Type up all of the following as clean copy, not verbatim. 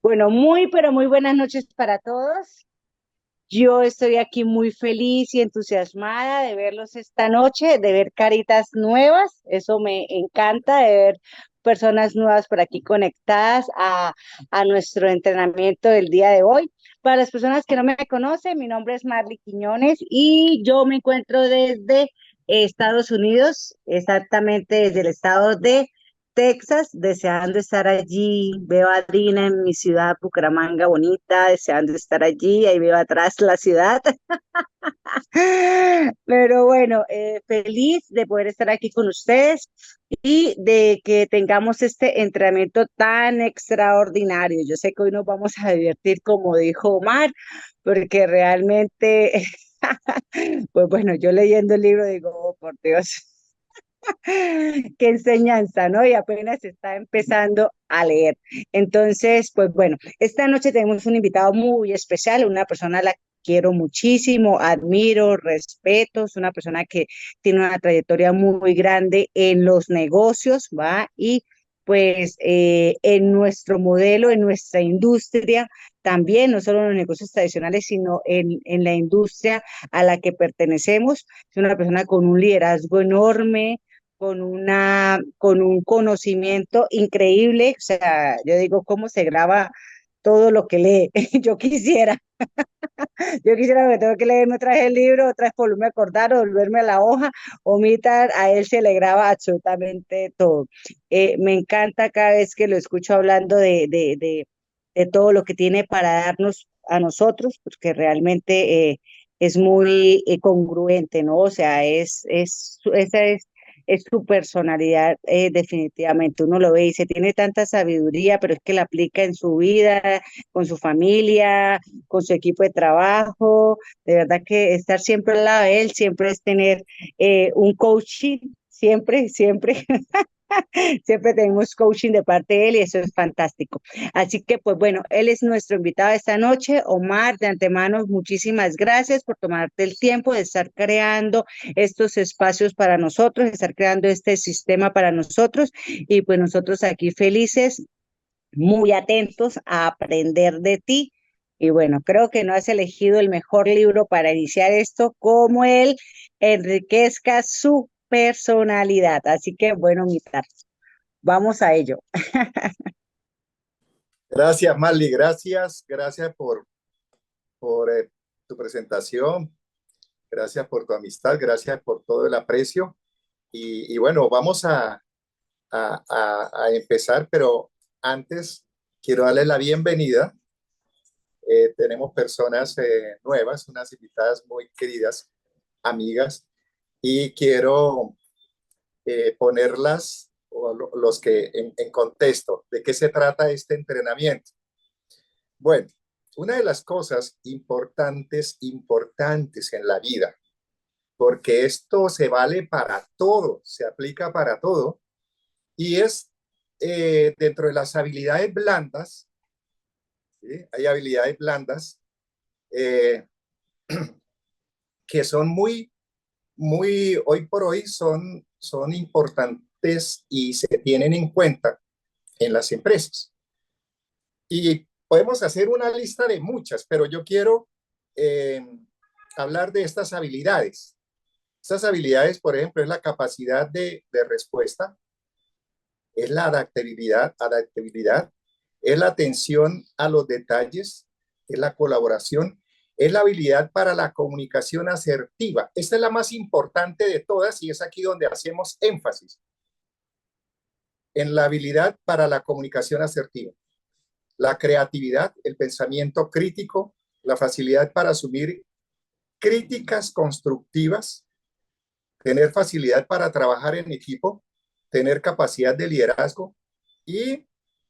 Bueno, pero muy buenas noches para todos. Yo estoy aquí muy feliz y entusiasmada de verlos esta noche, de ver caritas nuevas. Eso me encanta, de ver personas nuevas por aquí conectadas a nuestro entrenamiento del día de hoy. Para las personas que no me conocen, mi nombre es Marly Quiñones y yo me encuentro desde Estados Unidos, exactamente desde el estado de Texas, deseando estar allí. Veo a Adina en mi ciudad, Bucaramanga, bonita, deseando estar allí. Ahí veo atrás la ciudad. Pero bueno, feliz de poder estar aquí con ustedes y de que tengamos este entrenamiento tan extraordinario. Yo sé que hoy nos vamos a divertir, como dijo Omar, porque realmente, pues bueno, yo leyendo el libro digo, oh, por Dios. Qué enseñanza, ¿no? Y apenas está empezando a leer. Entonces, pues bueno, esta noche tenemos un invitado muy especial, una persona a la que quiero muchísimo, admiro, respeto, es una persona que tiene una trayectoria muy grande en los negocios, ¿va? Y pues en nuestro modelo, en nuestra industria, también, no solo en los negocios tradicionales, sino en la industria a la que pertenecemos. Es una persona con un liderazgo enorme, con un conocimiento increíble. O sea, yo digo, ¿cómo se graba todo lo que lee? Yo quisiera, yo quisiera que tengo que leerme otra vez el libro, otra vez volverme a acordar o volverme a la hoja, omitar, a él se le graba absolutamente todo. Me encanta cada vez que lo escucho hablando de todo lo que tiene para darnos a nosotros, porque realmente es muy congruente, ¿no? O sea, esa es su personalidad, definitivamente. Uno lo ve y dice, tiene tanta sabiduría, pero es que la aplica en su vida, con su familia, con su equipo de trabajo. De verdad que estar siempre al lado de él, siempre es tener un coaching, siempre, siempre. Siempre tenemos coaching de parte de él y eso es fantástico. Así que, pues bueno, él es nuestro invitado esta noche. Omar, de antemano, muchísimas gracias por tomarte el tiempo de estar creando estos espacios para nosotros, de estar creando este sistema para nosotros y pues nosotros aquí felices, muy atentos a aprender de ti. Y bueno, creo que no has elegido el mejor libro para iniciar esto, como él enriquezca su personalidad. Así que bueno, vamos a ello. Gracias, Marley, gracias por tu presentación, gracias por tu amistad, gracias por todo el aprecio. Y bueno, vamos a empezar, pero antes quiero darle la bienvenida. Tenemos personas nuevas, unas invitadas muy queridas, amigas, y quiero ponerlas, o los que en contexto, de qué se trata este entrenamiento. Bueno, una de las cosas importantes en la vida, porque esto se vale para todo, se aplica para todo, y es dentro de las habilidades blandas. ¿Sí? Hay habilidades blandas eh, que son hoy por hoy son importantes y se tienen en cuenta en las empresas. Y podemos hacer una lista de muchas, pero yo quiero eh, hablar de estas habilidades. Estas habilidades, por ejemplo, es la capacidad de respuesta, es la adaptabilidad, es la atención a los detalles, es la colaboración, es la habilidad para la comunicación asertiva. Esta es la más importante de todas y es aquí donde hacemos énfasis en la habilidad para la comunicación asertiva. La creatividad, el pensamiento crítico, la facilidad para asumir críticas constructivas, tener facilidad para trabajar en equipo, tener capacidad de liderazgo y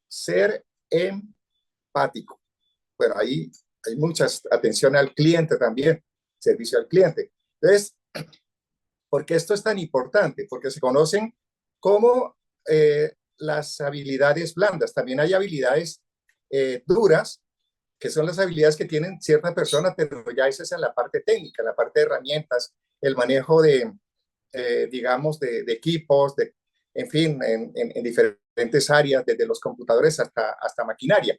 ser empático. Bueno, ahí hay muchas, atención al cliente también, servicio al cliente. Entonces, ¿por qué esto es tan importante? Porque se conocen como las habilidades blandas. También hay habilidades duras, que son las habilidades que tienen ciertas personas, pero ya esa es en la parte técnica, en la parte de herramientas, el manejo digamos, de equipos, en fin, en diferentes áreas, desde los computadores hasta maquinaria.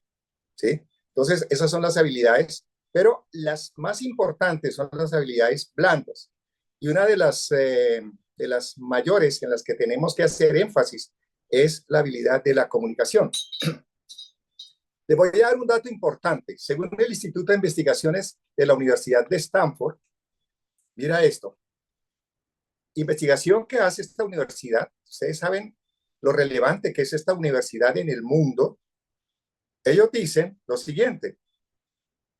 ¿sí? Entonces, esas son las habilidades, pero las más importantes son las habilidades blandas. Y una de las mayores en las que tenemos que hacer énfasis es la habilidad de la comunicación. Les voy a dar un dato importante. Según el Instituto de Investigaciones de la Universidad de Stanford, mira esto, investigación que hace esta universidad, ustedes saben lo relevante que es esta universidad en el mundo. Ellos dicen lo siguiente,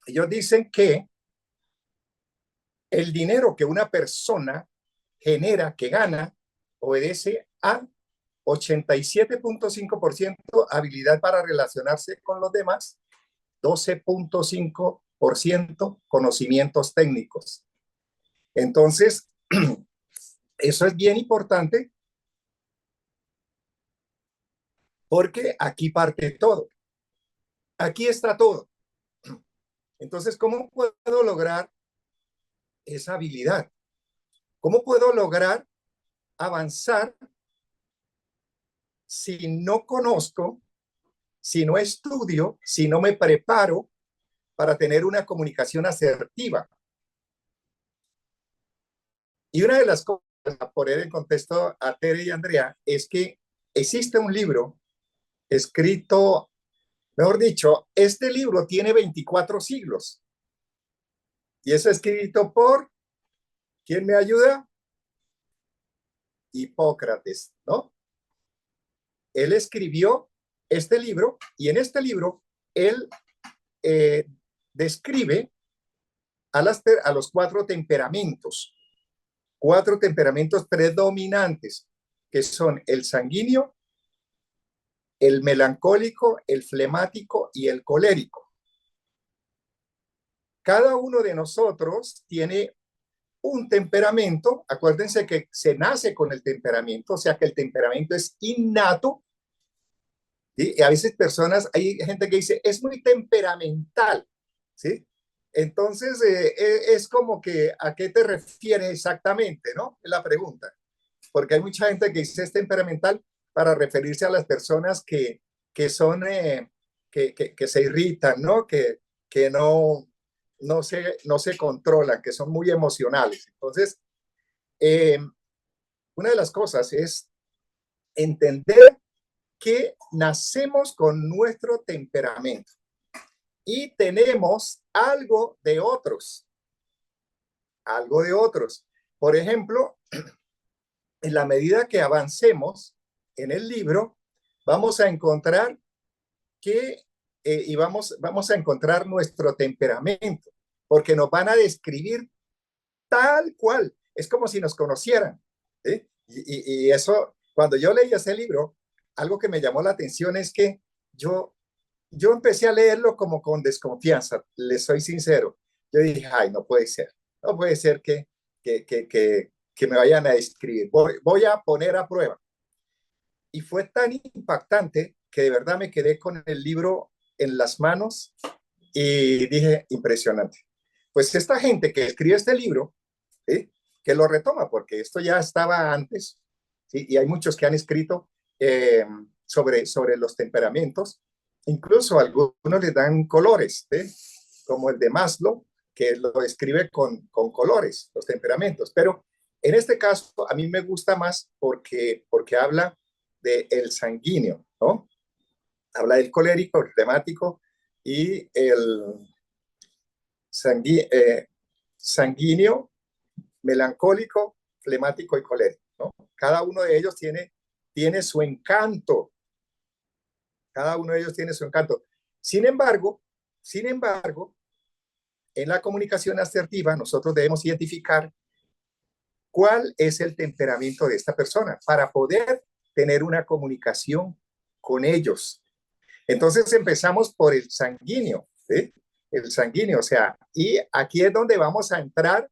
ellos dicen que el dinero que una persona genera, que gana, obedece a 87.5% habilidad para relacionarse con los demás, 12.5% conocimientos técnicos. Entonces, eso es bien importante porque aquí parte todo. Aquí está todo. Entonces, ¿cómo puedo lograr esa habilidad? ¿Cómo puedo lograr avanzar si no conozco, si no estudio, si no me preparo para tener una comunicación asertiva? Y una de las cosas, a poner en contexto a Tere y Andrea, es que existe un libro escrito, mejor dicho, este libro tiene 24 siglos y es escrito por, ¿quién me ayuda? Hipócrates, ¿no? Él escribió este libro y en este libro él eh, describe a los cuatro temperamentos predominantes, que son el sanguíneo, el melancólico, el flemático y el colérico. Cada uno de nosotros tiene un temperamento, acuérdense que se nace con el temperamento, o sea que el temperamento es innato, ¿sí? Y a veces hay gente que dice, es muy temperamental, ¿sí? Entonces, es como que, ¿a qué te refieres exactamente, no? Es la pregunta. Porque hay mucha gente que dice es temperamental para referirse a las personas que son, que se irritan, ¿no? Que no se controlan, que son muy emocionales. Entonces, eh, una de las cosas es entender que nacemos con nuestro temperamento y tenemos algo de otros. Por ejemplo, en la medida que avancemos en el libro, vamos a encontrar que, vamos a encontrar nuestro temperamento, porque nos van a describir tal cual. Es como si nos conocieran. ¿Sí? Y eso, cuando yo leí ese libro, algo que me llamó la atención es que yo empecé a leerlo como con desconfianza, les soy sincero. Yo dije, ay, no puede ser que me vayan a describir. Voy a poner a prueba. Y fue tan impactante que de verdad me quedé con el libro en las manos y dije, impresionante. Pues esta gente que escribe este libro, ¿sí? Que lo retoma, porque esto ya estaba antes, ¿sí? Y hay muchos que han escrito sobre los temperamentos, incluso algunos le dan colores, ¿sí? Como el de Maslow, que lo describe con colores, los temperamentos. Pero en este caso, a mí me gusta más porque habla del sanguíneo, ¿no? Habla del colérico, el flemático y el sanguíneo, melancólico, flemático y colérico, ¿no? Cada uno de ellos tiene su encanto. Cada uno de ellos tiene su encanto. Sin embargo, en la comunicación asertiva, nosotros debemos identificar cuál es el temperamento de esta persona para poder tener una comunicación con ellos. Entonces empezamos por el sanguíneo, ¿sí? El sanguíneo, o sea, y aquí es donde vamos a entrar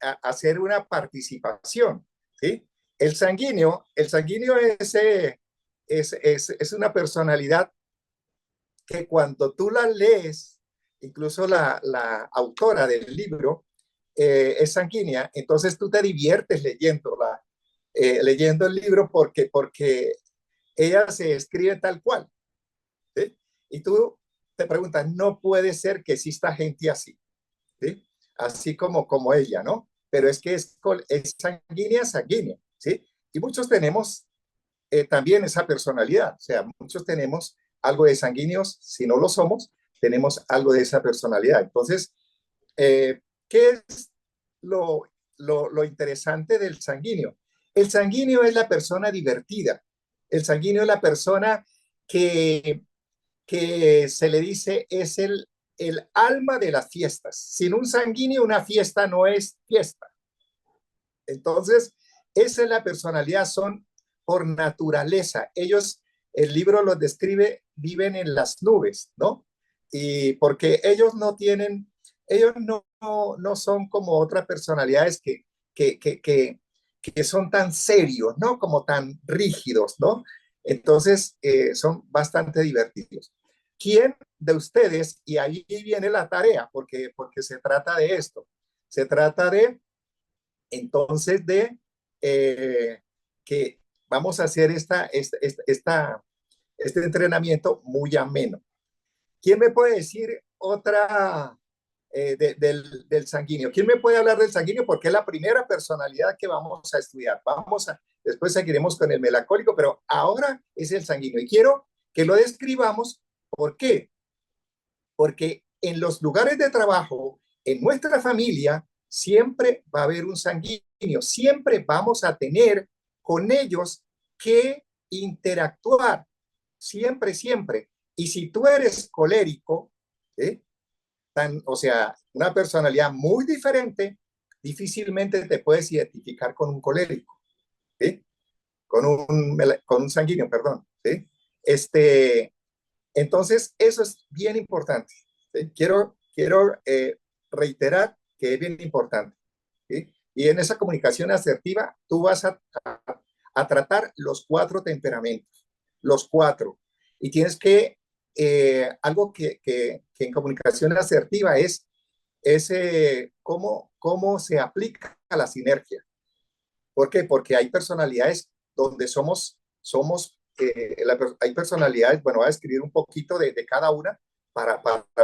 a hacer una participación, ¿sí? El sanguíneo es una personalidad que cuando tú la lees, incluso la autora del libro es sanguínea, entonces tú te diviertes leyendo el libro porque ella se escribe tal cual, ¿sí? Y tú te preguntas, no puede ser que exista gente así, ¿sí? Así como ella, ¿no? Pero es que es sanguínea, sanguínea, ¿sí? Y muchos tenemos también esa personalidad, o sea, muchos tenemos algo de sanguíneos, si no lo somos, tenemos algo de esa personalidad. Entonces, ¿qué es lo interesante del sanguíneo? El sanguíneo es la persona divertida, el sanguíneo es la persona que, que se le dice es el alma de las fiestas. Sin un sanguíneo, una fiesta no es fiesta. Entonces, esa es la personalidad, son por naturaleza. Ellos, el libro los describe, viven en las nubes, ¿no? Y porque ellos no tienen, ellos no son como otras personalidades que, que, que, que son tan serios, ¿no? Como tan rígidos, ¿no? Entonces, son bastante divertidos. ¿Quién de ustedes, y ahí viene la tarea, porque se trata de esto, se trata de entonces que vamos a hacer este entrenamiento muy ameno. ¿Quién me puede decir otra del sanguíneo? ¿Quién me puede hablar del sanguíneo? Porque es la primera personalidad que vamos a estudiar. Después seguiremos con el melancólico, pero ahora es el sanguíneo. Y quiero que lo describamos. ¿Por qué? Porque en los lugares de trabajo, en nuestra familia, siempre va a haber un sanguíneo, siempre vamos a tener con ellos que interactuar, siempre, siempre. Y si tú eres colérico, ¿eh? O sea, una personalidad muy diferente, difícilmente te puedes identificar con un colérico, ¿sí? Con un sanguíneo, perdón, ¿sí? Este, entonces, eso es bien importante. ¿Sí? Quiero reiterar que es bien importante. ¿Sí? Y en esa comunicación asertiva, tú vas a tratar los cuatro temperamentos, los cuatro. Y tienes algo que en comunicación asertiva es cómo se aplica la sinergia. ¿Por qué? Porque hay personalidades donde hay personalidades, bueno, voy a escribir un poquito de cada una para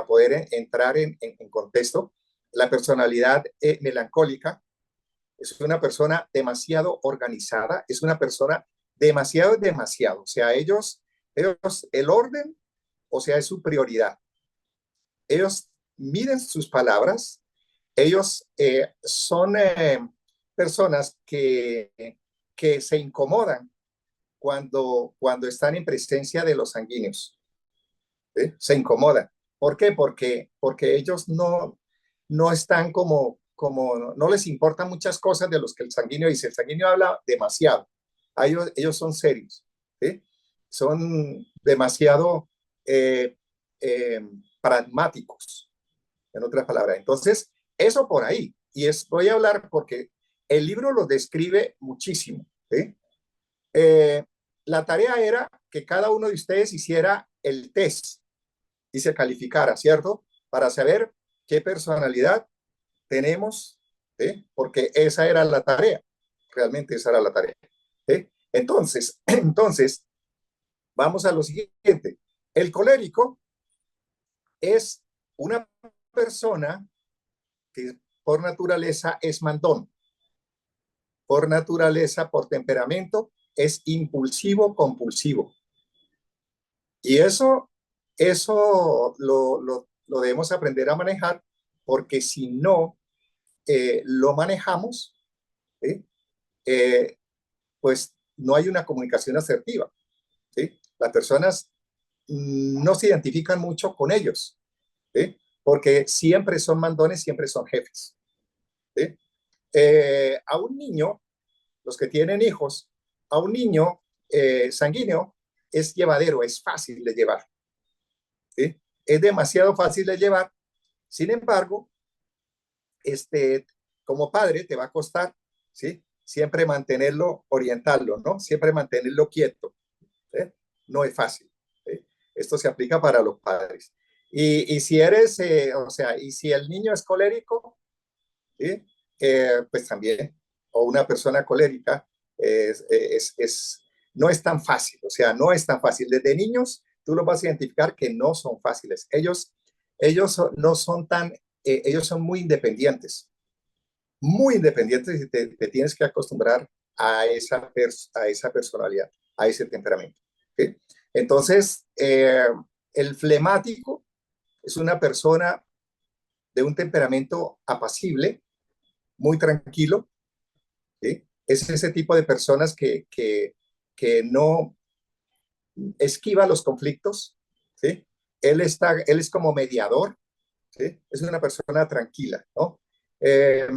poder entrar en contexto. La personalidad melancólica es una persona demasiado organizada, es una persona demasiado. O sea, el orden, o sea, es su prioridad. Ellos miden sus palabras, ellos son personas que se incomodan cuando están en presencia de los sanguíneos. ¿Sí? Se incomodan. ¿Por qué? Porque ellos no están no les importan muchas cosas de los que el sanguíneo dice. El sanguíneo habla demasiado. Ellos son serios. ¿Sí? Son demasiado eh, eh, pragmáticos, en otras palabras. Entonces, eso por ahí. Voy a hablar porque el libro lo describe muchísimo. ¿Sí? Eh, la tarea era que cada uno de ustedes hiciera el test y se calificara, ¿cierto? Para saber qué personalidad tenemos, ¿sí? Porque esa era la tarea, realmente esa era la tarea. ¿Sí? Entonces, vamos a lo siguiente. El colérico es una persona que por naturaleza es mandón, por naturaleza, por temperamento, es impulsivo, compulsivo. Y eso lo debemos aprender a manejar porque si no lo manejamos, ¿sí? eh, pues no hay una comunicación asertiva. ¿Sí? Las personas no se identifican mucho con ellos, ¿sí? Porque siempre son mandones, siempre son jefes. ¿Sí? A un niño, los que tienen hijos, a un niño sanguíneo es llevadero, es fácil de llevar. ¿Sí? Es demasiado fácil de llevar. Sin embargo, como padre te va a costar, ¿sí? Siempre mantenerlo, orientarlo, ¿no? Siempre mantenerlo quieto. ¿Sí? No es fácil. ¿Sí? Esto se aplica para los padres. Y si eres, o sea, y si el niño es colérico, ¿sí? Pues también, o una persona colérica, no es tan fácil, o sea, no es tan fácil. Desde niños tú los vas a identificar que no son fáciles. No son tan, ellos son muy independientes y te tienes que acostumbrar a esa personalidad, a ese temperamento. ¿Sí? Entonces, el flemático es una persona de un temperamento apacible, muy tranquilo. ¿Sí? Es ese tipo de personas que no esquiva los conflictos. ¿Sí? Él es como mediador. ¿Sí? Es una persona tranquila, ¿no? Eh,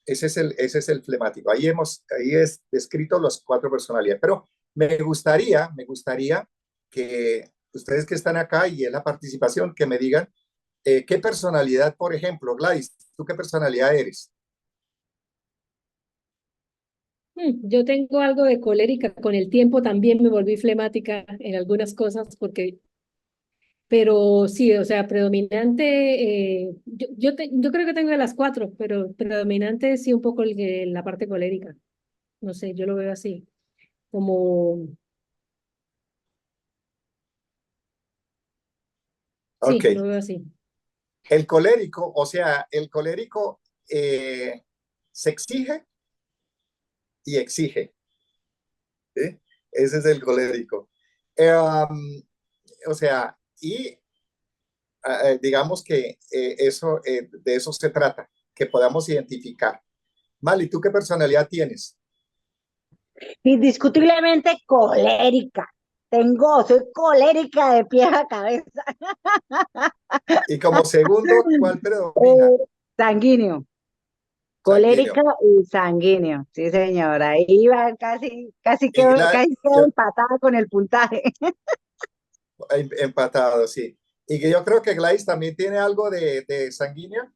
ese es el flemático. Ahí es descrito las cuatro personalidades. Pero me gustaría que ustedes que están acá y en la participación, que me digan qué personalidad, por ejemplo, Gladys, ¿tú qué personalidad eres? Yo tengo algo de colérica. Con el tiempo también me volví flemática en algunas cosas porque, pero sí, o sea, predominante, yo creo que tengo de las cuatro, pero predominante sí un poco la parte colérica. No sé, yo lo veo así, como, Ok, sí, lo veo así. el colérico, o sea, el colérico se exige y exige. ¿Sí? Ese es el colérico. O sea, y digamos que de eso se trata, que podamos identificar. Mali, ¿tú qué personalidad tienes? Indiscutiblemente colérica. Soy colérica de pies a cabeza. Y como segundo, ¿cuál predomina? Eh, sanguíneo, colérica Sanguíneo. y sanguíneo. Sí, señora. Ahí va Y casi quedo empatada con el puntaje. empatado, sí. Y que yo creo que Gladys también tiene algo de sanguínea.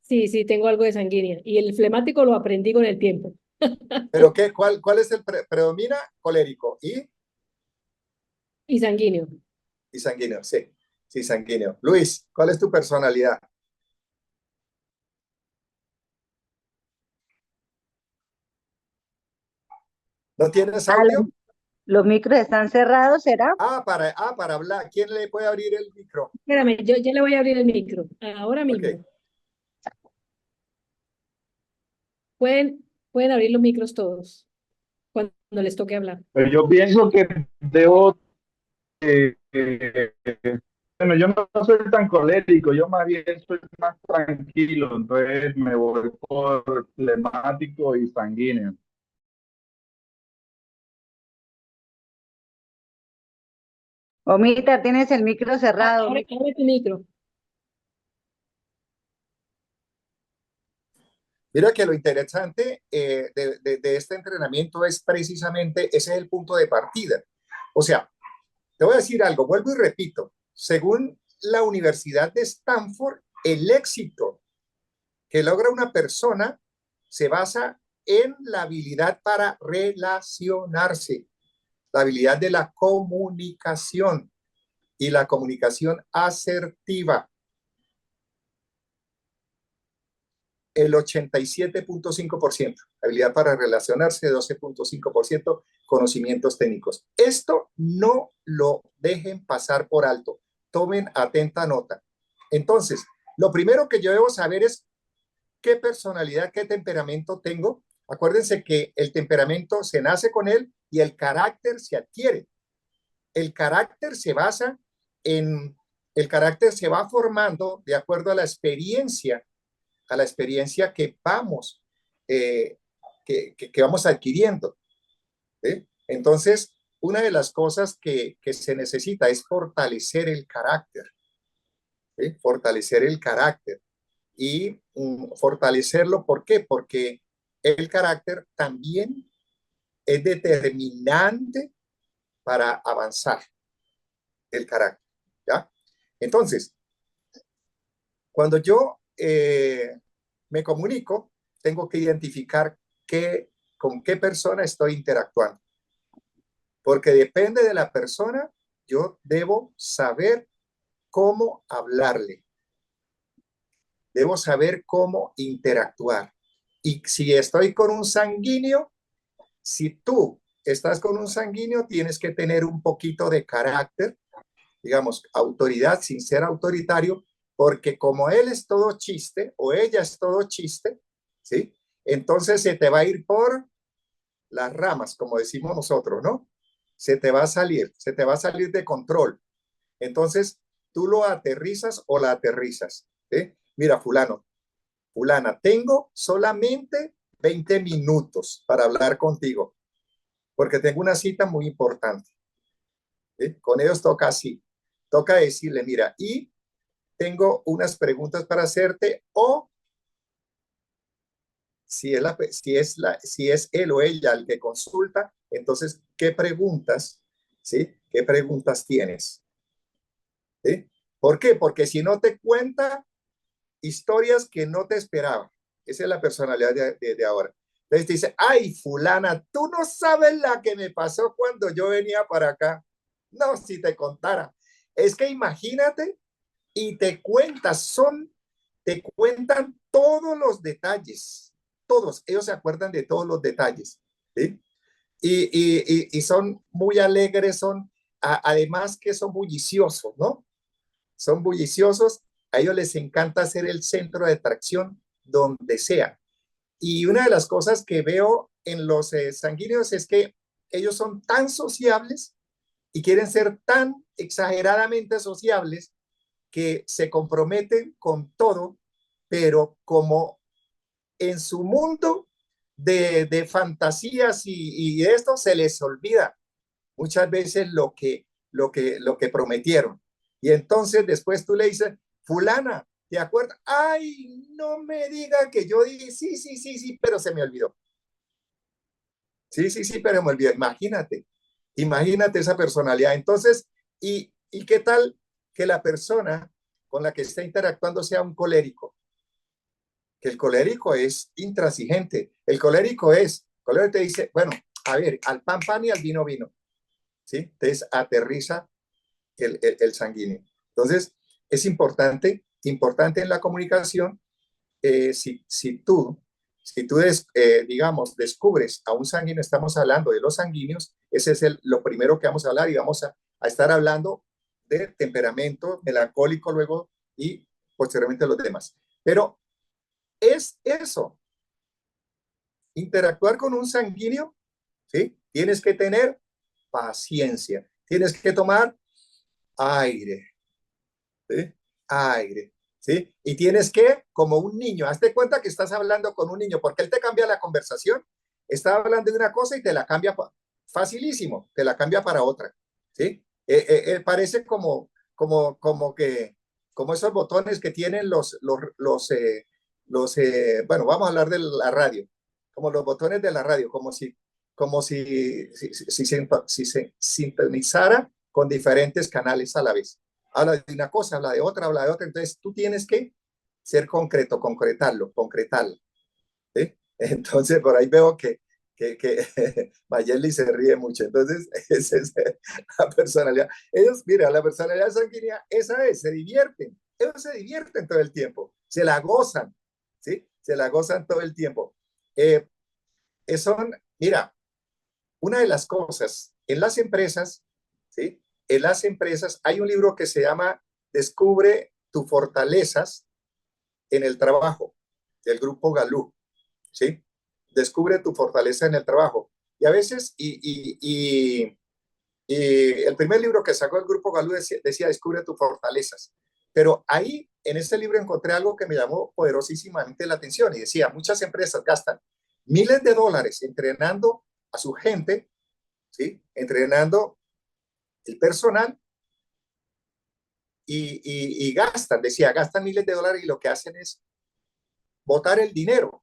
Sí, sí, tengo algo de sanguínea. Y el flemático lo aprendí con el tiempo. Pero ¿cuál es el predomina? Colérico Y sanguíneo. y sanguíneo, sí. Sí, sanguíneo. Luis, ¿cuál es tu personalidad? ¿No tienes Ah, audio? los micros están cerrados, ¿será? Para hablar. ¿Quién le puede abrir el micro? Espérame, yo ya le voy a abrir el micro. Ahora Ok. mismo. Pueden, pueden abrir los micros todos cuando les toque hablar. Pero yo pienso que debo, bueno, yo no soy tan colérico, yo más bien soy más tranquilo, entonces me voy por flemático y sanguíneo. Omita, tienes el micro cerrado. Abre tu micro. Mira que lo interesante de este entrenamiento es precisamente, ese es el punto de partida. O sea, te voy a decir algo, vuelvo y repito, según la Universidad de Stanford, el éxito que logra una persona se basa en la habilidad para relacionarse, la habilidad de la comunicación y la comunicación asertiva. El 87.5%, habilidad para relacionarse, 12.5%, conocimientos técnicos. Esto no lo dejen pasar por alto. Tomen atenta nota. Entonces, lo primero que yo debo saber es qué personalidad, qué temperamento tengo. Acuérdense que el temperamento se nace con él y el carácter se adquiere. El carácter se basa en, el carácter se va formando de acuerdo a la experiencia eh, que vamos adquiriendo. ¿Sí? Entonces, una de las cosas que se necesita es fortalecer el carácter, ¿sí? Fortalecer el carácter y fortalecerlo, ¿por qué? Porque el carácter también es determinante para avanzar el carácter, ¿ya? Entonces, cuando yo me comunico, tengo que identificar con qué persona estoy interactuando, porque depende de la persona, yo debo saber cómo hablarle, debo saber cómo interactuar. Y si estoy con un sanguíneo, si tú estás con un sanguíneo, tienes que tener un poquito de carácter, digamos, autoridad sin ser autoritario, porque como él es todo chiste o ella es todo chiste, ¿sí? Entonces se te va a ir por las ramas, como decimos nosotros, ¿no? Se te va a salir de control. Entonces, tú lo aterrizas o la aterrizas, ¿sí? Mira, fulana, tengo solamente 20 minutos para hablar contigo, porque tengo una cita muy importante. ¿Sí? Con ellos toca así, toca decirle, mira, y tengo unas preguntas para hacerte, o si es él o ella el que consulta, entonces, ¿qué preguntas, sí? ¿Qué preguntas tienes? ¿Sí? ¿Por qué? Porque si no te cuenta historias que no te esperaba. Esa es la personalidad de ahora. Entonces te dice, ay, fulana, tú no sabes la que me pasó cuando yo venía para acá. No, si te contara. Es que imagínate y te cuentan todos los detalles. Todos, ellos se acuerdan de todos los detalles. ¿Sí? Y son muy alegres, además que son bulliciosos, ¿no? Son bulliciosos, a ellos les encanta ser el centro de atracción donde sea. Y una de las cosas que veo en los sanguíneos es que ellos son tan sociables y quieren ser tan exageradamente sociables que se comprometen con todo, pero como en su mundo de fantasías y esto se les olvida muchas veces lo que prometieron. Y entonces después tú le dices, fulana, ¿te acuerdas? Ay, no me diga que yo dije, sí, sí, sí, sí, pero se me olvidó. Sí, sí, sí, pero me olvidó. Imagínate esa personalidad. Entonces, ¿y qué tal que la persona con la que está interactuando sea un colérico? Que el colérico es intransigente. El colérico te dice, bueno, a ver, al pan pan y al vino vino. ¿Sí? Entonces aterriza el sanguíneo. Entonces, es importante en la comunicación, si tú digamos, descubres a un sanguíneo, estamos hablando de los sanguíneos, ese es lo primero que vamos a hablar y vamos a estar hablando de temperamento melancólico luego y posteriormente los demás. Pero es eso, interactuar con un sanguíneo, ¿sí? Tienes que tener paciencia, tienes que tomar aire, ¿sí? Aire, ¿sí? Y tienes que, como un niño, hazte cuenta que estás hablando con un niño, porque él te cambia la conversación, está hablando de una cosa y te la cambia facilísimo, te la cambia para otra, ¿sí? Parece como esos botones que tienen bueno, vamos a hablar de la radio, como los botones de la radio, si se sintonizara con diferentes canales a la vez. Habla de una cosa, habla de otra. Entonces tú tienes que ser concreto, concretarlo. ¿Sí? Entonces por ahí veo que Mayeli se ríe mucho. Entonces esa es la personalidad. Ellos, mira, la personalidad sanguínea, esa es, se divierten. Ellos se divierten todo el tiempo, se la gozan, ¿sí? Se la gozan todo el tiempo. Eh, mira, una de las cosas en las empresas, ¿sí? En las empresas hay un libro que se llama Descubre tus fortalezas en el trabajo, del grupo Galú, ¿sí? Descubre tu fortaleza en el trabajo. Y a veces, el primer libro que sacó el grupo Galú decía Descubre tus fortalezas. Pero ahí, en este libro, encontré algo que me llamó poderosísimamente la atención y decía, muchas empresas gastan miles de dólares entrenando a su gente, ¿sí? Entrenando el personal y gastan miles de dólares y lo que hacen es botar el dinero.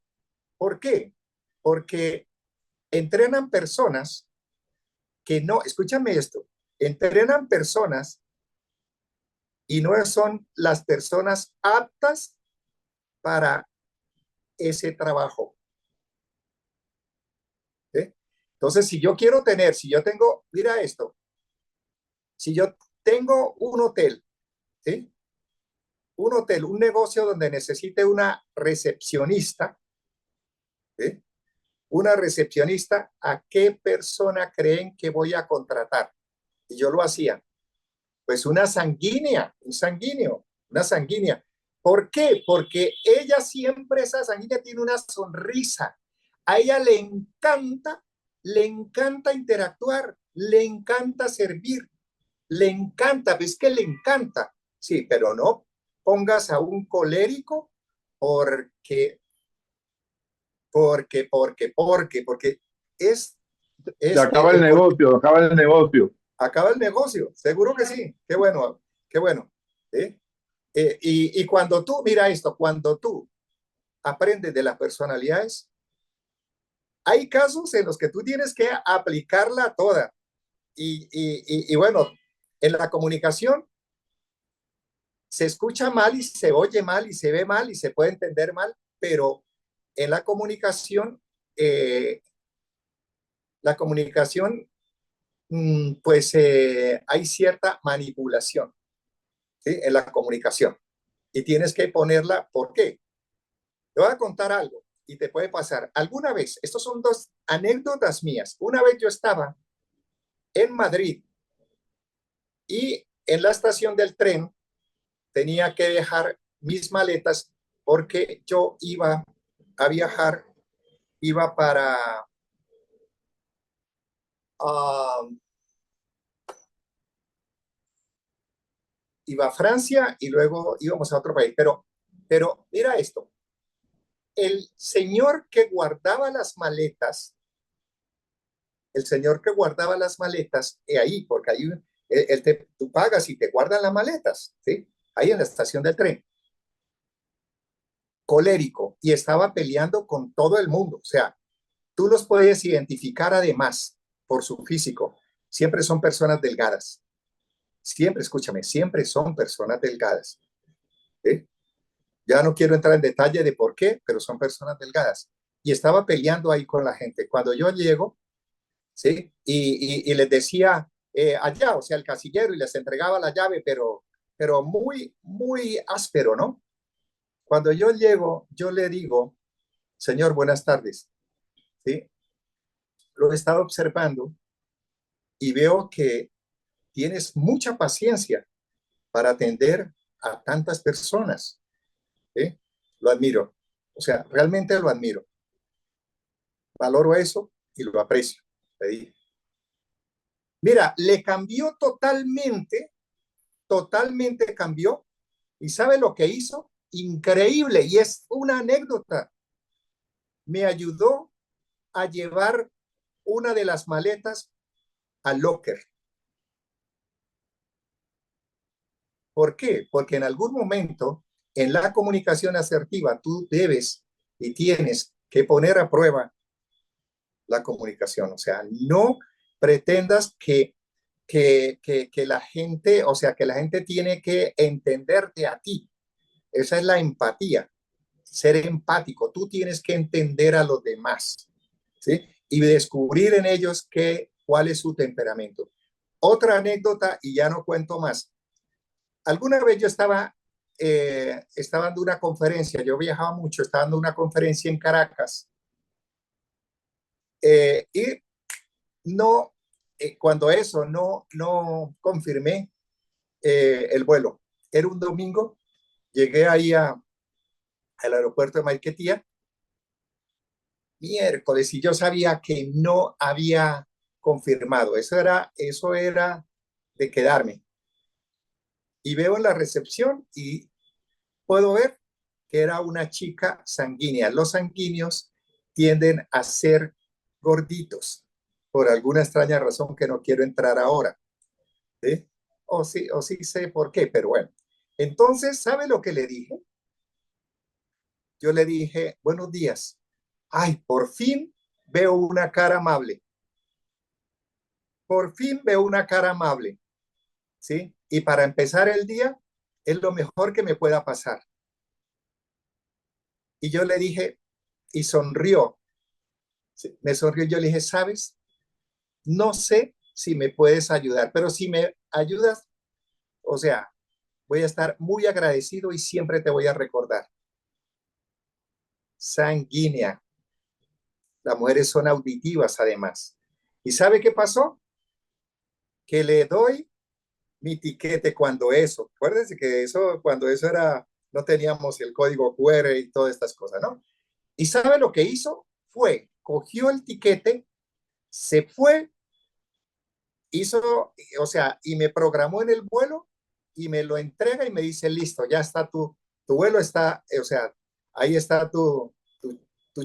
¿Por qué? Porque entrenan personas que no, escúchame esto, entrenan personas y no son las personas aptas para ese trabajo. ¿Sí? Entonces, si yo tengo, mira esto, si yo tengo un hotel, ¿sí? Un hotel, un negocio donde necesite una recepcionista, ¿sí? una recepcionista, ¿a qué persona creen que voy a contratar? Y yo lo hacía. Pues una sanguínea, un sanguíneo, una sanguínea. ¿Por qué? Porque ella siempre, esa sanguínea, tiene una sonrisa. A ella le encanta interactuar, le encanta servir, le encanta, ves que le encanta. Sí, pero no pongas a un colérico porque, porque es, Se acaba el porque negocio, acaba el negocio. acaba el negocio, seguro que sí. Qué bueno, qué bueno. ¿Eh? Y cuando tú, mira esto, cuando tú aprendes de las personalidades, hay casos en los que tú tienes que aplicarla toda. Y bueno, en la comunicación se escucha mal y se oye mal y se ve mal y se puede entender mal, pero en la comunicación, pues hay cierta manipulación, ¿sí? En la comunicación. Y tienes que ponerla, ¿por qué? Te voy a contar algo y te puede pasar. Alguna vez, estos son dos anécdotas mías. Una vez yo estaba en Madrid y en la estación del tren tenía que dejar mis maletas porque yo iba a viajar, iba para, uh, iba a Francia y luego íbamos a otro país. Pero mira esto, el señor que guardaba las maletas, el señor que guardaba las maletas, ahí, porque ahí tú pagas y te guardan las maletas, ¿sí? Ahí en la estación del tren, colérico, y estaba peleando con todo el mundo. O sea, tú los puedes identificar además por su físico. Siempre son personas delgadas. Siempre, escúchame, siempre son personas delgadas. ¿Sí? Ya no quiero entrar en detalle de por qué, pero son personas delgadas. Y estaba peleando ahí con la gente. Cuando yo llego, ¿sí? Y les decía allá, o sea, el casillero, y les entregaba la llave, pero muy, muy áspero, ¿no? Cuando yo llego, yo le digo, señor, buenas tardes, ¿sí? Lo he estado observando y veo que tienes mucha paciencia para atender a tantas personas, ¿sí? Lo admiro, o sea, realmente lo admiro. Valoro eso y lo aprecio, le dije. Mira, le cambió totalmente, totalmente cambió. ¿Y sabe lo que hizo? Increíble, y es una anécdota. Me ayudó a llevar una de las maletas al locker. ¿Por qué? Porque en algún momento en la comunicación asertiva tú debes y tienes que poner a prueba la comunicación. O sea, no pretendas que la gente, o sea, que la gente tiene que entenderte a ti. Esa es la empatía, ser empático. Tú tienes que entender a los demás, ¿sí? Y descubrir en ellos cuál es su temperamento. Otra anécdota, y ya no cuento más. Alguna vez yo estaba dando una conferencia, yo viajaba mucho, estaba dando una conferencia en Caracas, y no, cuando eso no confirmé el vuelo. Era un domingo, llegué ahí al aeropuerto de Maiquetía, miércoles, y yo sabía que no había confirmado. Eso era de quedarme. Y veo en la recepción y puedo ver que era una chica sanguínea. Los sanguíneos tienden a ser gorditos, por alguna extraña razón que no quiero entrar ahora. ¿Sí? O sí sé por qué, pero bueno. Entonces, ¿sabe lo que le dije? Yo le dije, buenos días. Ay, por fin veo una cara amable. Por fin veo una cara amable. ¿Sí? Y para empezar el día, es lo mejor que me pueda pasar. Y yo le dije, y sonrió. ¿Sí? Me sonrió. Yo le dije, ¿sabes? No sé si me puedes ayudar, pero si me ayudas, o sea, voy a estar muy agradecido y siempre te voy a recordar. Sanguínea. Las mujeres son auditivas además. ¿Y sabe qué pasó? Que le doy mi tiquete cuando eso, acuérdense que eso, cuando eso era, no teníamos el código QR y todas estas cosas, ¿no? ¿Y sabe lo que hizo? Fue, cogió el tiquete, se fue, hizo, o sea, y me programó en el vuelo y me lo entrega y me dice, listo, ya está tu vuelo está, o sea, ahí está tu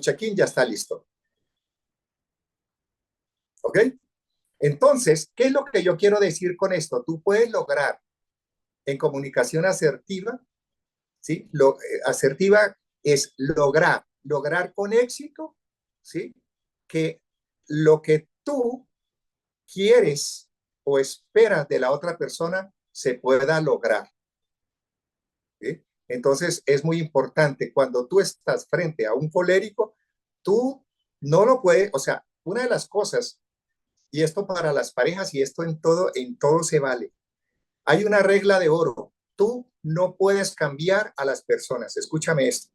check-in, ya está listo. ¿Ok? Entonces, ¿qué es lo que yo quiero decir con esto? Tú puedes lograr en comunicación asertiva, ¿sí? Asertiva es lograr con éxito, ¿sí? Que lo que tú quieres o esperas de la otra persona se pueda lograr, ¿sí? Entonces, es muy importante cuando tú estás frente a un colérico, tú no lo puedes, o sea, una de las cosas, y esto para las parejas y esto en todo se vale. Hay una regla de oro. Tú no puedes cambiar a las personas. Escúchame esto.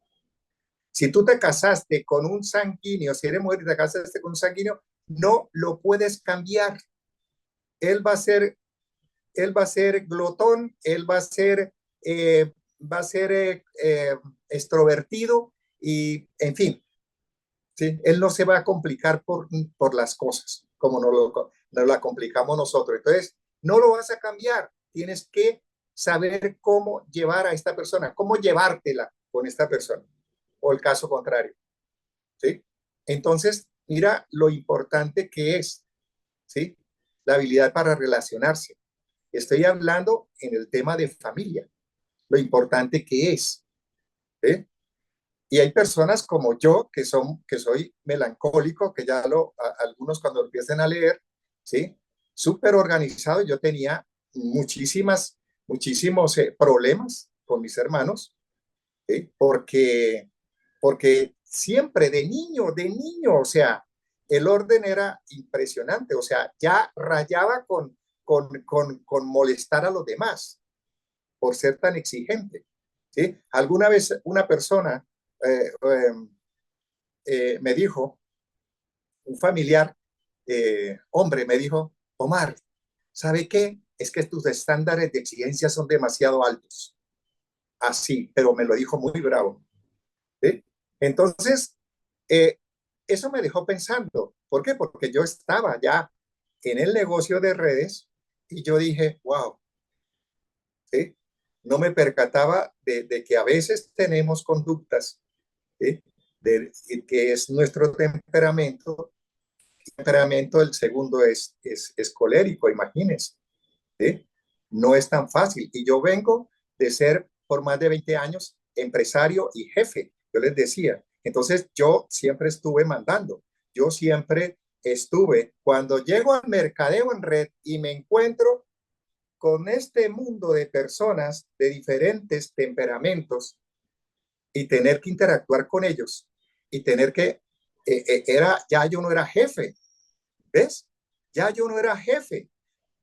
Si tú te casaste con un sanguíneo, si eres mujer y te casaste con un sanguíneo, no lo puedes cambiar. Él va a ser, él va a ser glotón, él va a ser extrovertido y, en fin, ¿sí? Él no se va a complicar por las cosas como nos la complicamos nosotros. Entonces, no lo vas a cambiar. Tienes que saber cómo llevar a esta persona, cómo llevártela con esta persona, o el caso contrario, ¿sí? Entonces, mira lo importante que es, ¿sí? La habilidad para relacionarse. Estoy hablando en el tema de familia, lo importante que es, ¿sí? Y hay personas como yo que soy melancólico, que ya algunos cuando empiecen a leer, ¿sí? Súper organizado. Yo tenía muchísimos problemas con mis hermanos, ¿sí? Porque siempre de niño, o sea, el orden era impresionante, o sea, ya rayaba con molestar a los demás por ser tan exigente, ¿sí? Alguna vez una persona eh, eh, me dijo, un familiar, hombre, me dijo, Omar, ¿sabe qué? Es que tus estándares de exigencia son demasiado altos. Así, pero me lo dijo muy bravo, ¿sí? Entonces, eh, eso me dejó pensando. ¿Por qué? Porque yo estaba ya en el negocio de redes y yo dije, wow, ¿sí? No me percataba de que a veces tenemos conductas, ¿sí? Que es nuestro temperamento. Temperamento, el segundo es colérico, imagínense, ¿sí? No es tan fácil. Y yo vengo de ser por más de 20 años empresario y jefe, yo les decía. Entonces yo siempre estuve mandando, yo siempre estuve, cuando llego al mercadeo en red y me encuentro con este mundo de personas de diferentes temperamentos y tener que interactuar con ellos y tener que, ya yo no era jefe, ¿ves? Ya yo no era jefe,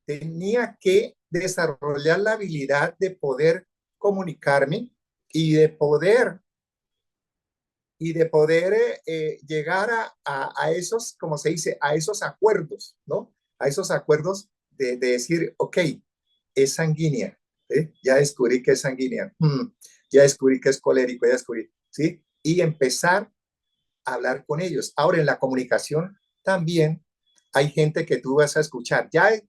tenía que desarrollar la habilidad de poder comunicarme y de poder llegar a esos, como se dice, a esos acuerdos, ¿no? A esos acuerdos de decir, ok, es sanguínea, ¿sí? Ya descubrí que es sanguínea, ya descubrí que es colérico, ya descubrí, ¿sí? Y empezar a hablar con ellos. Ahora, en la comunicación también hay gente que tú vas a escuchar. Ya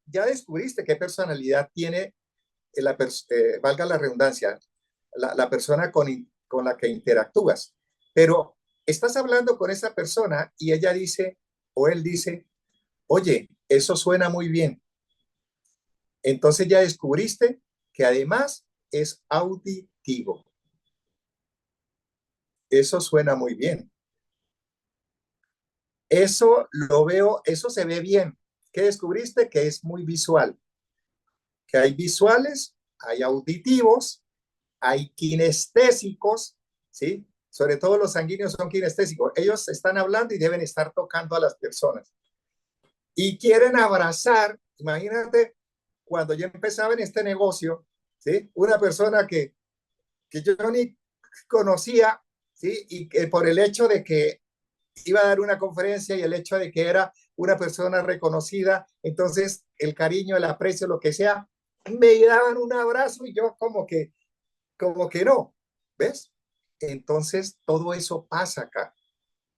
descubriste qué personalidad tiene, valga la redundancia, la persona con la que interactúas. Pero estás hablando con esa persona y ella dice, o él dice, oye, eso suena muy bien. Entonces ya descubriste que además es auditivo. Eso suena muy bien. Eso lo veo, eso se ve bien. ¿Qué descubriste? Que es muy visual. Que hay visuales, hay auditivos, hay kinestésicos, ¿sí? Sobre todo los sanguíneos son kinestésicos. Ellos están hablando y deben estar tocando a las personas. Y quieren abrazar, imagínate, cuando yo empezaba en este negocio, ¿sí? Una persona que yo ni conocía, ¿sí? Y que por el hecho de que iba a dar una conferencia y el hecho de que era una persona reconocida, entonces el cariño, el aprecio, lo que sea, me daban un abrazo y yo como que no, ¿ves? Entonces todo eso pasa acá,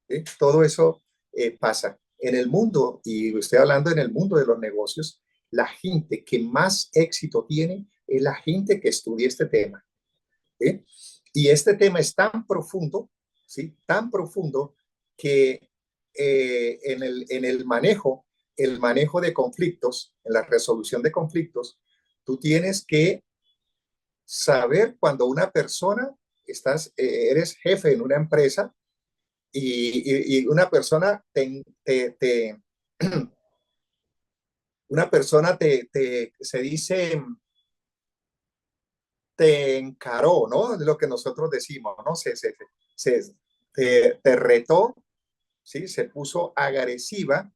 ¿sí? Todo eso pasa en el mundo, y estoy hablando en el mundo de los negocios. La gente que más éxito tiene es la gente que estudia este tema, ¿sí? Y este tema es tan profundo, ¿sí? Tan profundo que en el manejo de conflictos, en la resolución de conflictos, tú tienes que saber cuando una persona, eres jefe en una empresa y una persona una persona se dice, te encaró, ¿no? Es lo que nosotros decimos, ¿no? Te retó, ¿sí? Se puso agresiva,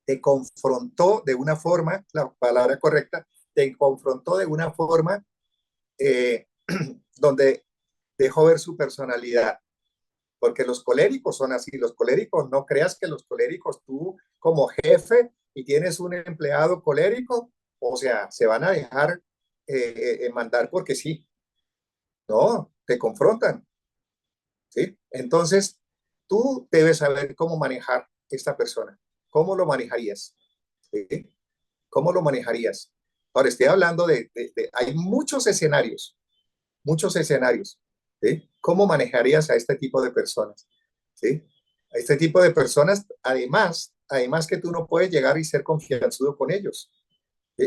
te confrontó de una forma, la palabra correcta, te confrontó de una forma eh, donde dejó ver su personalidad. Porque los coléricos son así, los coléricos, no creas que los coléricos, tú como jefe y tienes un empleado colérico, o sea, se van a dejar mandar porque sí, no, te confrontan, ¿sí? Entonces, tú debes saber cómo manejar esta persona, cómo lo manejarías, ¿sí? ¿Cómo lo manejarías? Ahora, estoy hablando hay muchos escenarios, ¿sí? ¿Cómo manejarías a este tipo de personas? ¿Sí? A este tipo de personas, además que tú no puedes llegar y ser confianzudo con ellos. A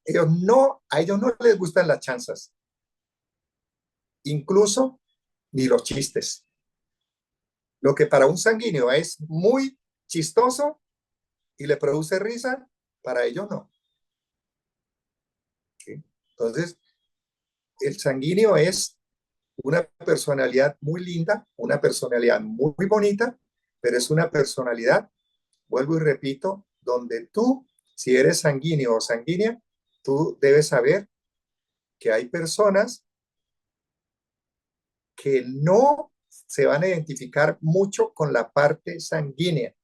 ellos no les gustan las chanzas, incluso ni los chistes. Lo que para un sanguíneo es muy chistoso y le produce risa, para ellos no. ¿Sí? Entonces, el sanguíneo es una personalidad muy linda, una personalidad muy bonita, pero es una personalidad, vuelvo y repito, donde tú, si eres sanguíneo o sanguínea, tú debes saber que hay personas que no se van a identificar mucho con la parte sanguínea.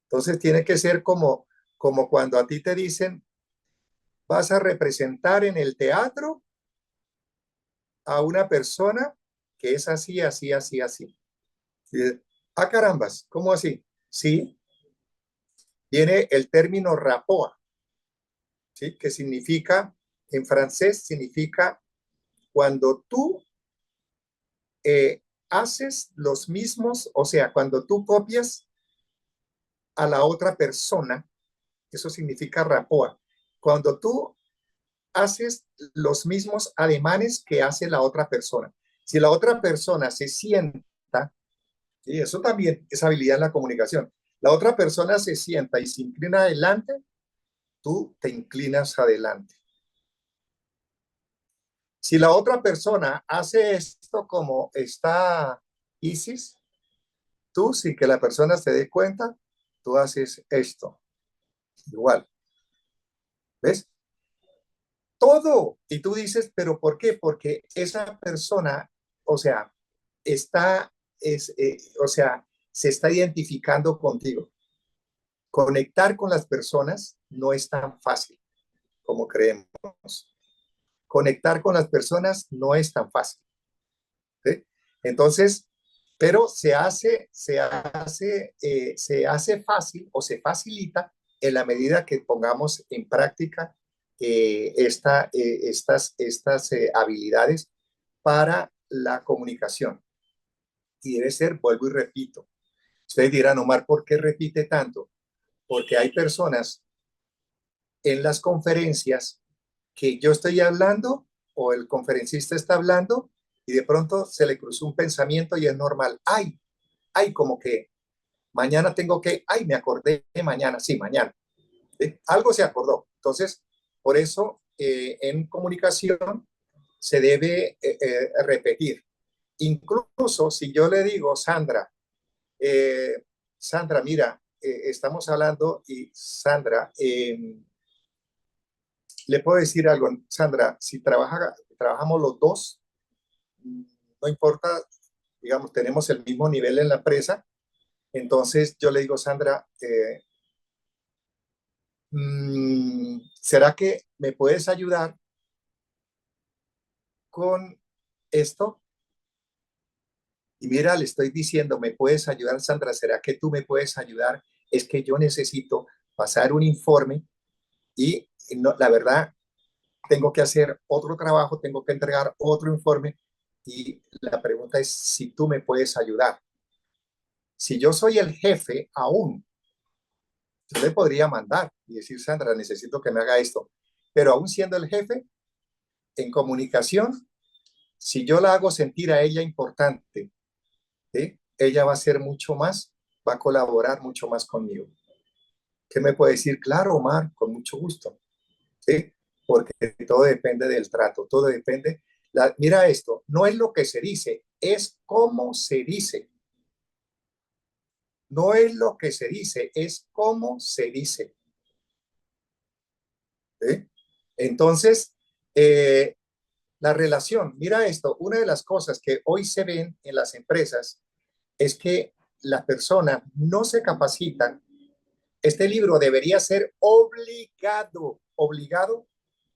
Entonces tiene que ser como cuando a ti te dicen, vas a representar en el teatro a una persona que es así, así, así, así. Ah, carambas, ¿cómo así? Sí, viene el término rapport, ¿sí? Que significa, en francés, significa cuando tú haces los mismos, o sea, cuando tú copias a la otra persona, eso significa rapport. Cuando tú haces los mismos ademanes que hace la otra persona. Si la otra persona se sienta, y eso también es habilidad en la comunicación, la otra persona se sienta y se inclina adelante, tú te inclinas adelante. Si la otra persona hace esto como está Isis, tú, sin que la persona se dé cuenta, tú haces esto. Igual. ¿Ves? Todo. Y tú dices, ¿pero por qué? Porque esa persona, o sea, está, o sea, se está identificando contigo. Conectar con las personas no es tan fácil como creemos. Conectar con las personas no es tan fácil. ¿Sí? Entonces, pero se hace fácil o se facilita en la medida que pongamos en práctica estas habilidades para la comunicación. Y debe ser, vuelvo y repito. Ustedes dirán, Omar, ¿por qué repite tanto? Porque hay personas en las conferencias que yo estoy hablando o el conferencista está hablando y de pronto se le cruzó un pensamiento y es normal. Ay, como que mañana me acordé de mañana, sí, mañana. Algo se acordó. Entonces, por eso en comunicación se debe repetir. Incluso si yo le digo, Sandra, mira, estamos hablando y Sandra, le puedo decir algo, Sandra, si trabajamos los dos, no importa, digamos, tenemos el mismo nivel en la empresa, Entonces yo le digo, Sandra, ¿será que me puedes ayudar con esto? Y mira, le estoy diciendo, ¿me puedes ayudar, Sandra? ¿Será que tú me puedes ayudar? Es que yo necesito pasar un informe y no, la verdad, tengo que hacer otro trabajo, tengo que entregar otro informe y la pregunta es si tú me puedes ayudar. Si yo soy el jefe aún, yo le podría mandar y decir, Sandra, necesito que me haga esto. Pero aún siendo el jefe, en comunicación, si yo la hago sentir a ella importante, ¿sí? Ella va a ser mucho más, va a colaborar mucho más conmigo. ¿Qué me puede decir? Claro, Omar, con mucho gusto. ¿Sí? Porque todo depende del trato, todo depende. Mira esto, no es lo que se dice, es cómo se dice. No es lo que se dice, es cómo se dice. ¿Sí? Entonces, la relación, mira esto, una de las cosas que hoy se ven en las empresas es que las personas no se capacitan. Este libro debería ser obligado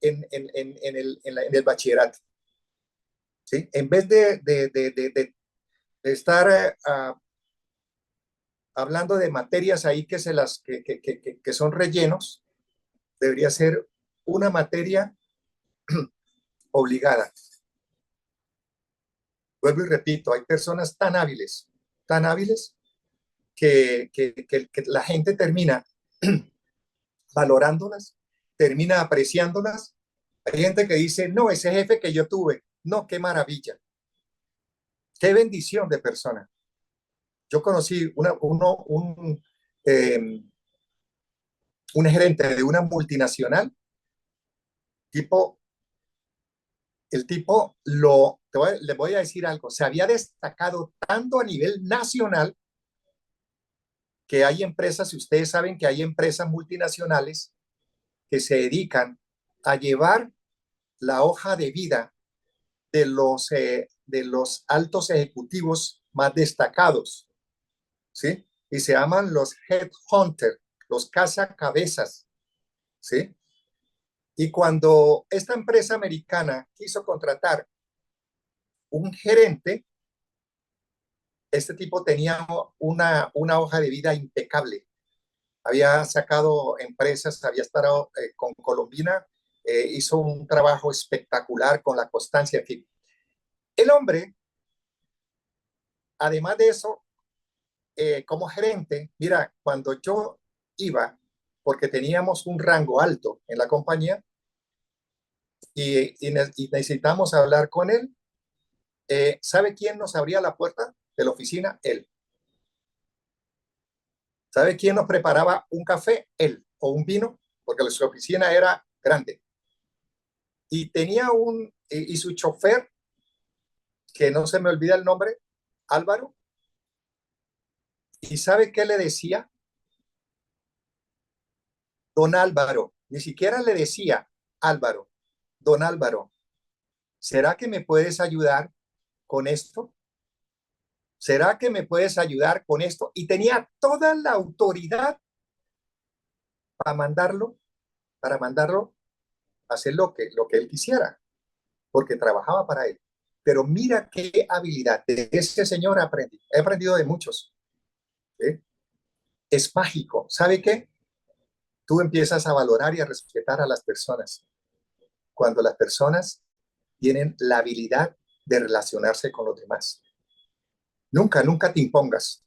en el bachillerato. ¿Sí? En vez de estar hablando de materias ahí que son rellenos, debería ser una materia obligada. Vuelvo y repito, hay personas tan hábiles que la gente termina valorándolas, termina apreciándolas. Hay gente que dice, no, ese jefe que yo tuve, no, qué maravilla, qué bendición de persona. Yo conocí eh, un gerente de una multinacional, tipo, el tipo le voy a decir algo, se había destacado tanto a nivel nacional que hay empresas, si ustedes saben que hay empresas multinacionales que se dedican a llevar la hoja de vida de los altos ejecutivos más destacados, ¿sí? Y se llaman los headhunters, los cazacabezas, ¿sí? Y cuando esta empresa americana quiso contratar un gerente, este tipo tenía una hoja de vida impecable. Había sacado empresas, había estado con Colombina, hizo un trabajo espectacular con la constancia. En fin, el hombre, además de eso, como gerente, mira, cuando yo iba, porque teníamos un rango alto en la compañía y necesitamos hablar con él, ¿sabe quién nos abría la puerta de la oficina? Él. ¿Sabe quién nos preparaba un café? Él. O un vino, porque su oficina era grande. Y tenía y su chofer, que no se me olvida el nombre, Álvaro. ¿Y sabe qué le decía? Don Álvaro. Ni siquiera le decía Álvaro. Don Álvaro, ¿será que me puedes ayudar con esto? ¿Será que me puedes ayudar con esto? Y tenía toda la autoridad para mandarlo, para mandarlo a hacer lo que él quisiera, porque trabajaba para él. Pero mira qué habilidad de ese señor aprendí. He aprendido de muchos. ¿Sí? Es mágico. ¿Sabe qué? Tú empiezas a valorar y a respetar a las personas cuando las personas tienen la habilidad de relacionarse con los demás. Nunca, nunca te impongas.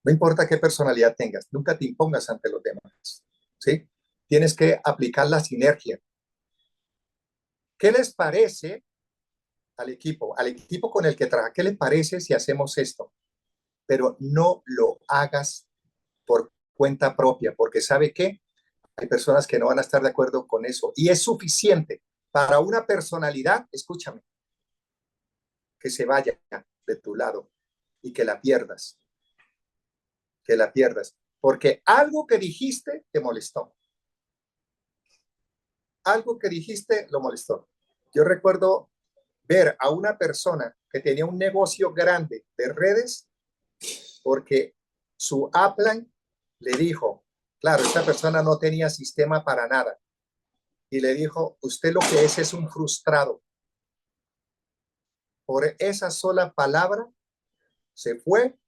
No importa qué personalidad tengas, nunca te impongas ante los demás. ¿Sí? Tienes que aplicar la sinergia. ¿Qué les parece al equipo? Al equipo con el que trabaja, ¿qué les parece si hacemos esto? Pero no lo hagas por cuenta propia, porque ¿sabe qué? Hay personas que no van a estar de acuerdo con eso. Y es suficiente para una personalidad, escúchame, que se vaya de tu lado y que la pierdas, porque algo que dijiste te molestó. Algo que dijiste lo molestó. Yo recuerdo ver a una persona que tenía un negocio grande de redes porque su upline le dijo, claro, esta persona no tenía sistema para nada, y le dijo, usted lo que es un frustrado. Por esa sola palabra se fue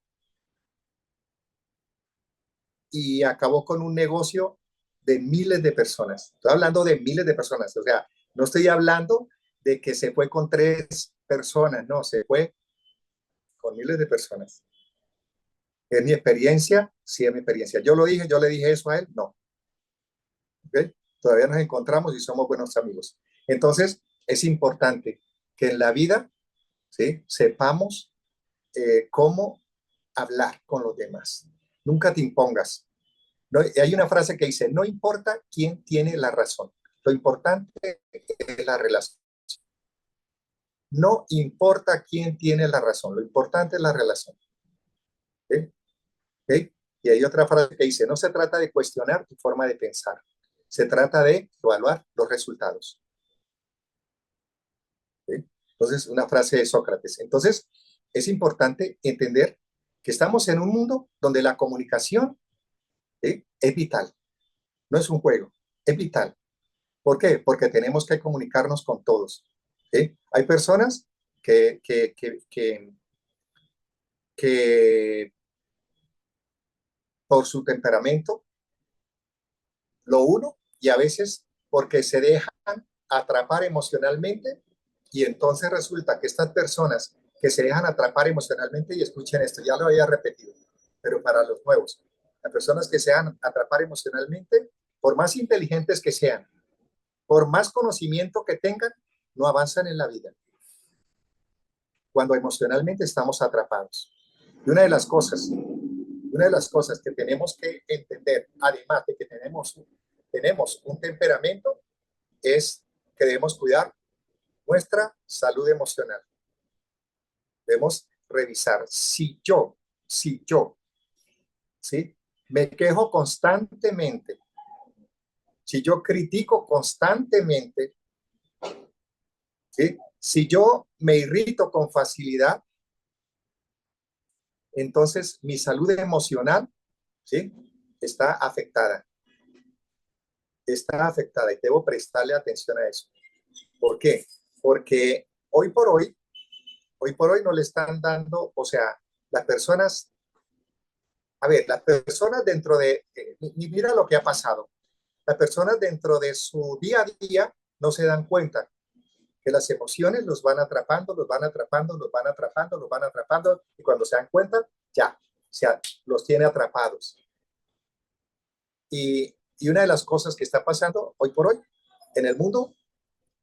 y acabó con un negocio de miles de personas. Estoy hablando de miles de personas, o sea, no estoy hablando de que se fue con 3 personas, no, se fue con miles de personas. ¿Es mi experiencia? Sí, es mi experiencia. Yo lo dije, yo le dije eso a él, no. ¿Okay? Todavía nos encontramos y somos buenos amigos. Entonces, es importante que en la vida, ¿sí?, sepamos cómo hablar con los demás. Nunca te impongas. No, hay una frase que dice, no importa quién tiene la razón, lo importante es la relación. No importa quién tiene la razón, lo importante es la relación. ¿Okay? ¿Okay? Y hay otra frase que dice, no se trata de cuestionar tu forma de pensar, se trata de evaluar los resultados. ¿Okay? Entonces, una frase de Sócrates. Entonces, es importante entender que estamos en un mundo donde la comunicación, ¿sí?, es vital. No es un juego, es vital. ¿Por qué? Porque tenemos que comunicarnos con todos. ¿Sí? Hay personas que por su temperamento, lo uno, y a veces porque se dejan atrapar emocionalmente, y entonces resulta que estas personas que se dejan atrapar emocionalmente, y escuchen esto, ya lo había repetido, pero para los nuevos, las personas que se dejan atrapar emocionalmente, por más inteligentes que sean, por más conocimiento que tengan, no avanzan en la vida cuando emocionalmente estamos atrapados. Y una de las cosas que tenemos que entender, además de que tenemos un temperamento, es que debemos cuidar nuestra salud emocional. Debemos revisar si yo, ¿sí?, me quejo constantemente, si yo critico constantemente, ¿sí?, si yo me irrito con facilidad, entonces mi salud emocional, ¿sí?, está afectada. Está afectada y debo prestarle atención a eso. ¿Por qué? Porque hoy por hoy no le están dando, o sea, las personas, a ver, las personas dentro de, mira lo que ha pasado, las personas dentro de su día a día no se dan cuenta que las emociones los van atrapando, los van atrapando, los van atrapando, los van atrapando, y cuando se dan cuenta, ya, los tiene atrapados. Y una de las cosas que está pasando hoy por hoy en el mundo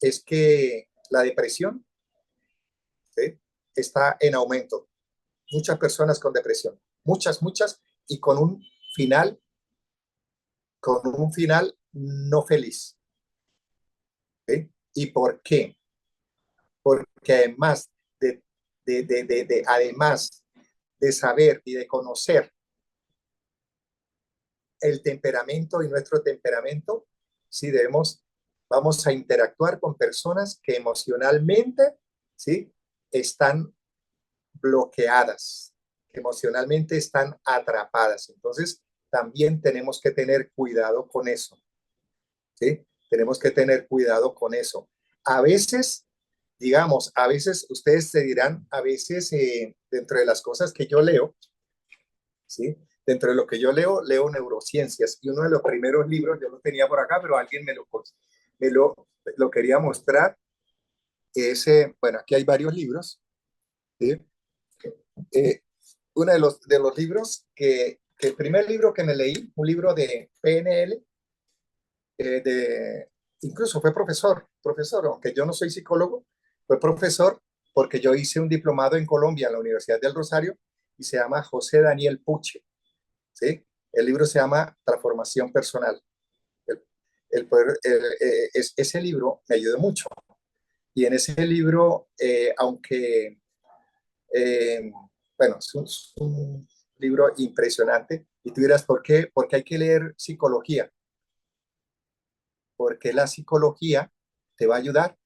es que la depresión, ¿sí?, está en aumento. Muchas personas con depresión, muchas, y final, con un final no feliz. ¿Sí? ¿Y por qué? Porque además de saber y de conocer el temperamento y nuestro temperamento, sí vamos a interactuar con personas que emocionalmente, ¿sí?, están bloqueadas, que emocionalmente están atrapadas. Entonces, también tenemos que tener cuidado con eso, ¿sí? Tenemos que tener cuidado con eso. A veces, digamos, a veces ustedes se dirán, a veces dentro de las cosas que yo leo, ¿sí?, dentro de lo que yo leo neurociencias, y uno de los primeros libros, yo lo tenía por acá, pero alguien me lo quería mostrar, bueno, aquí hay varios libros, ¿sí? Eh, uno de los libros que el primer libro que me leí, un libro de PNL, incluso fue profesor, aunque yo no soy psicólogo, fue profesor porque yo hice un diplomado en Colombia, en la Universidad del Rosario, y se llama José Daniel Puche, ¿sí? El libro se llama Transformación Personal. Ese libro me ayudó mucho. Y en ese libro, aunque, eh, bueno, es un libro impresionante, y tú dirás, ¿por qué? Porque hay que leer psicología, porque la psicología te va a ayudar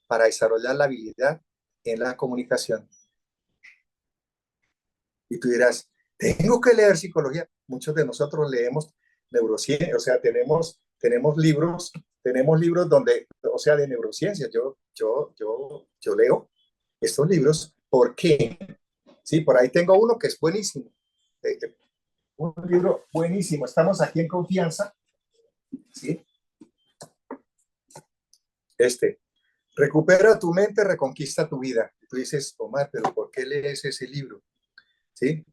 para desarrollar la habilidad en la comunicación. Y tú dirás, Tengo que leer psicología. Muchos de nosotros leemos neurociencia, o sea, tenemos libros donde, o sea, de neurociencia. Yo leo estos libros. ¿Por qué? Sí, por ahí tengo uno que es buenísimo. Un libro buenísimo. Estamos aquí en confianza. ¿Sí? Recupera tu mente, reconquista tu vida. Tú dices, Omar, pero ¿por qué lees ese libro? ¿Sí?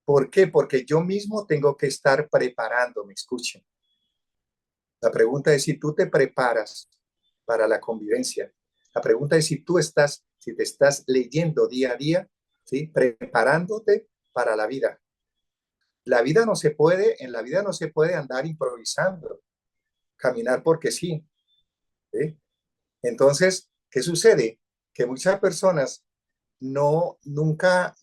¿Por qué? Porque yo mismo tengo que estar preparándome. Escuchen. La pregunta es si tú te preparas para la convivencia. La pregunta es si te estás leyendo día a día, ¿sí? Preparándote para la vida. En la vida no se puede andar improvisando, caminar porque sí. ¿Sí? Entonces, ¿qué sucede? Que muchas personas nunca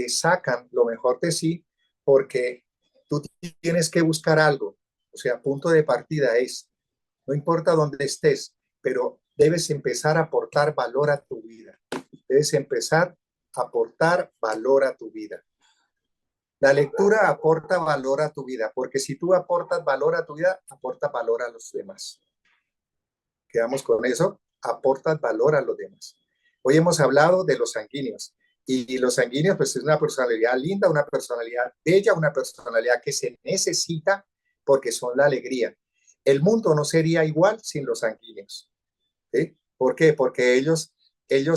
sacan lo mejor de sí porque tú tienes que buscar algo. O sea, punto de partida es, no importa dónde estés, pero debes empezar a aportar valor a tu vida. Debes empezar a aportar valor a tu vida. La lectura aporta valor a tu vida, porque si tú aportas valor a tu vida, aporta valor a los demás. Quedamos con eso, aportas valor a los demás. Hoy hemos hablado de los sanguíneos y los sanguíneos pues es una personalidad linda, una personalidad bella, una personalidad que se necesita porque son la alegría. El mundo no sería igual sin los sanguíneos. ¿Sí? ¿Por qué? Porque ellos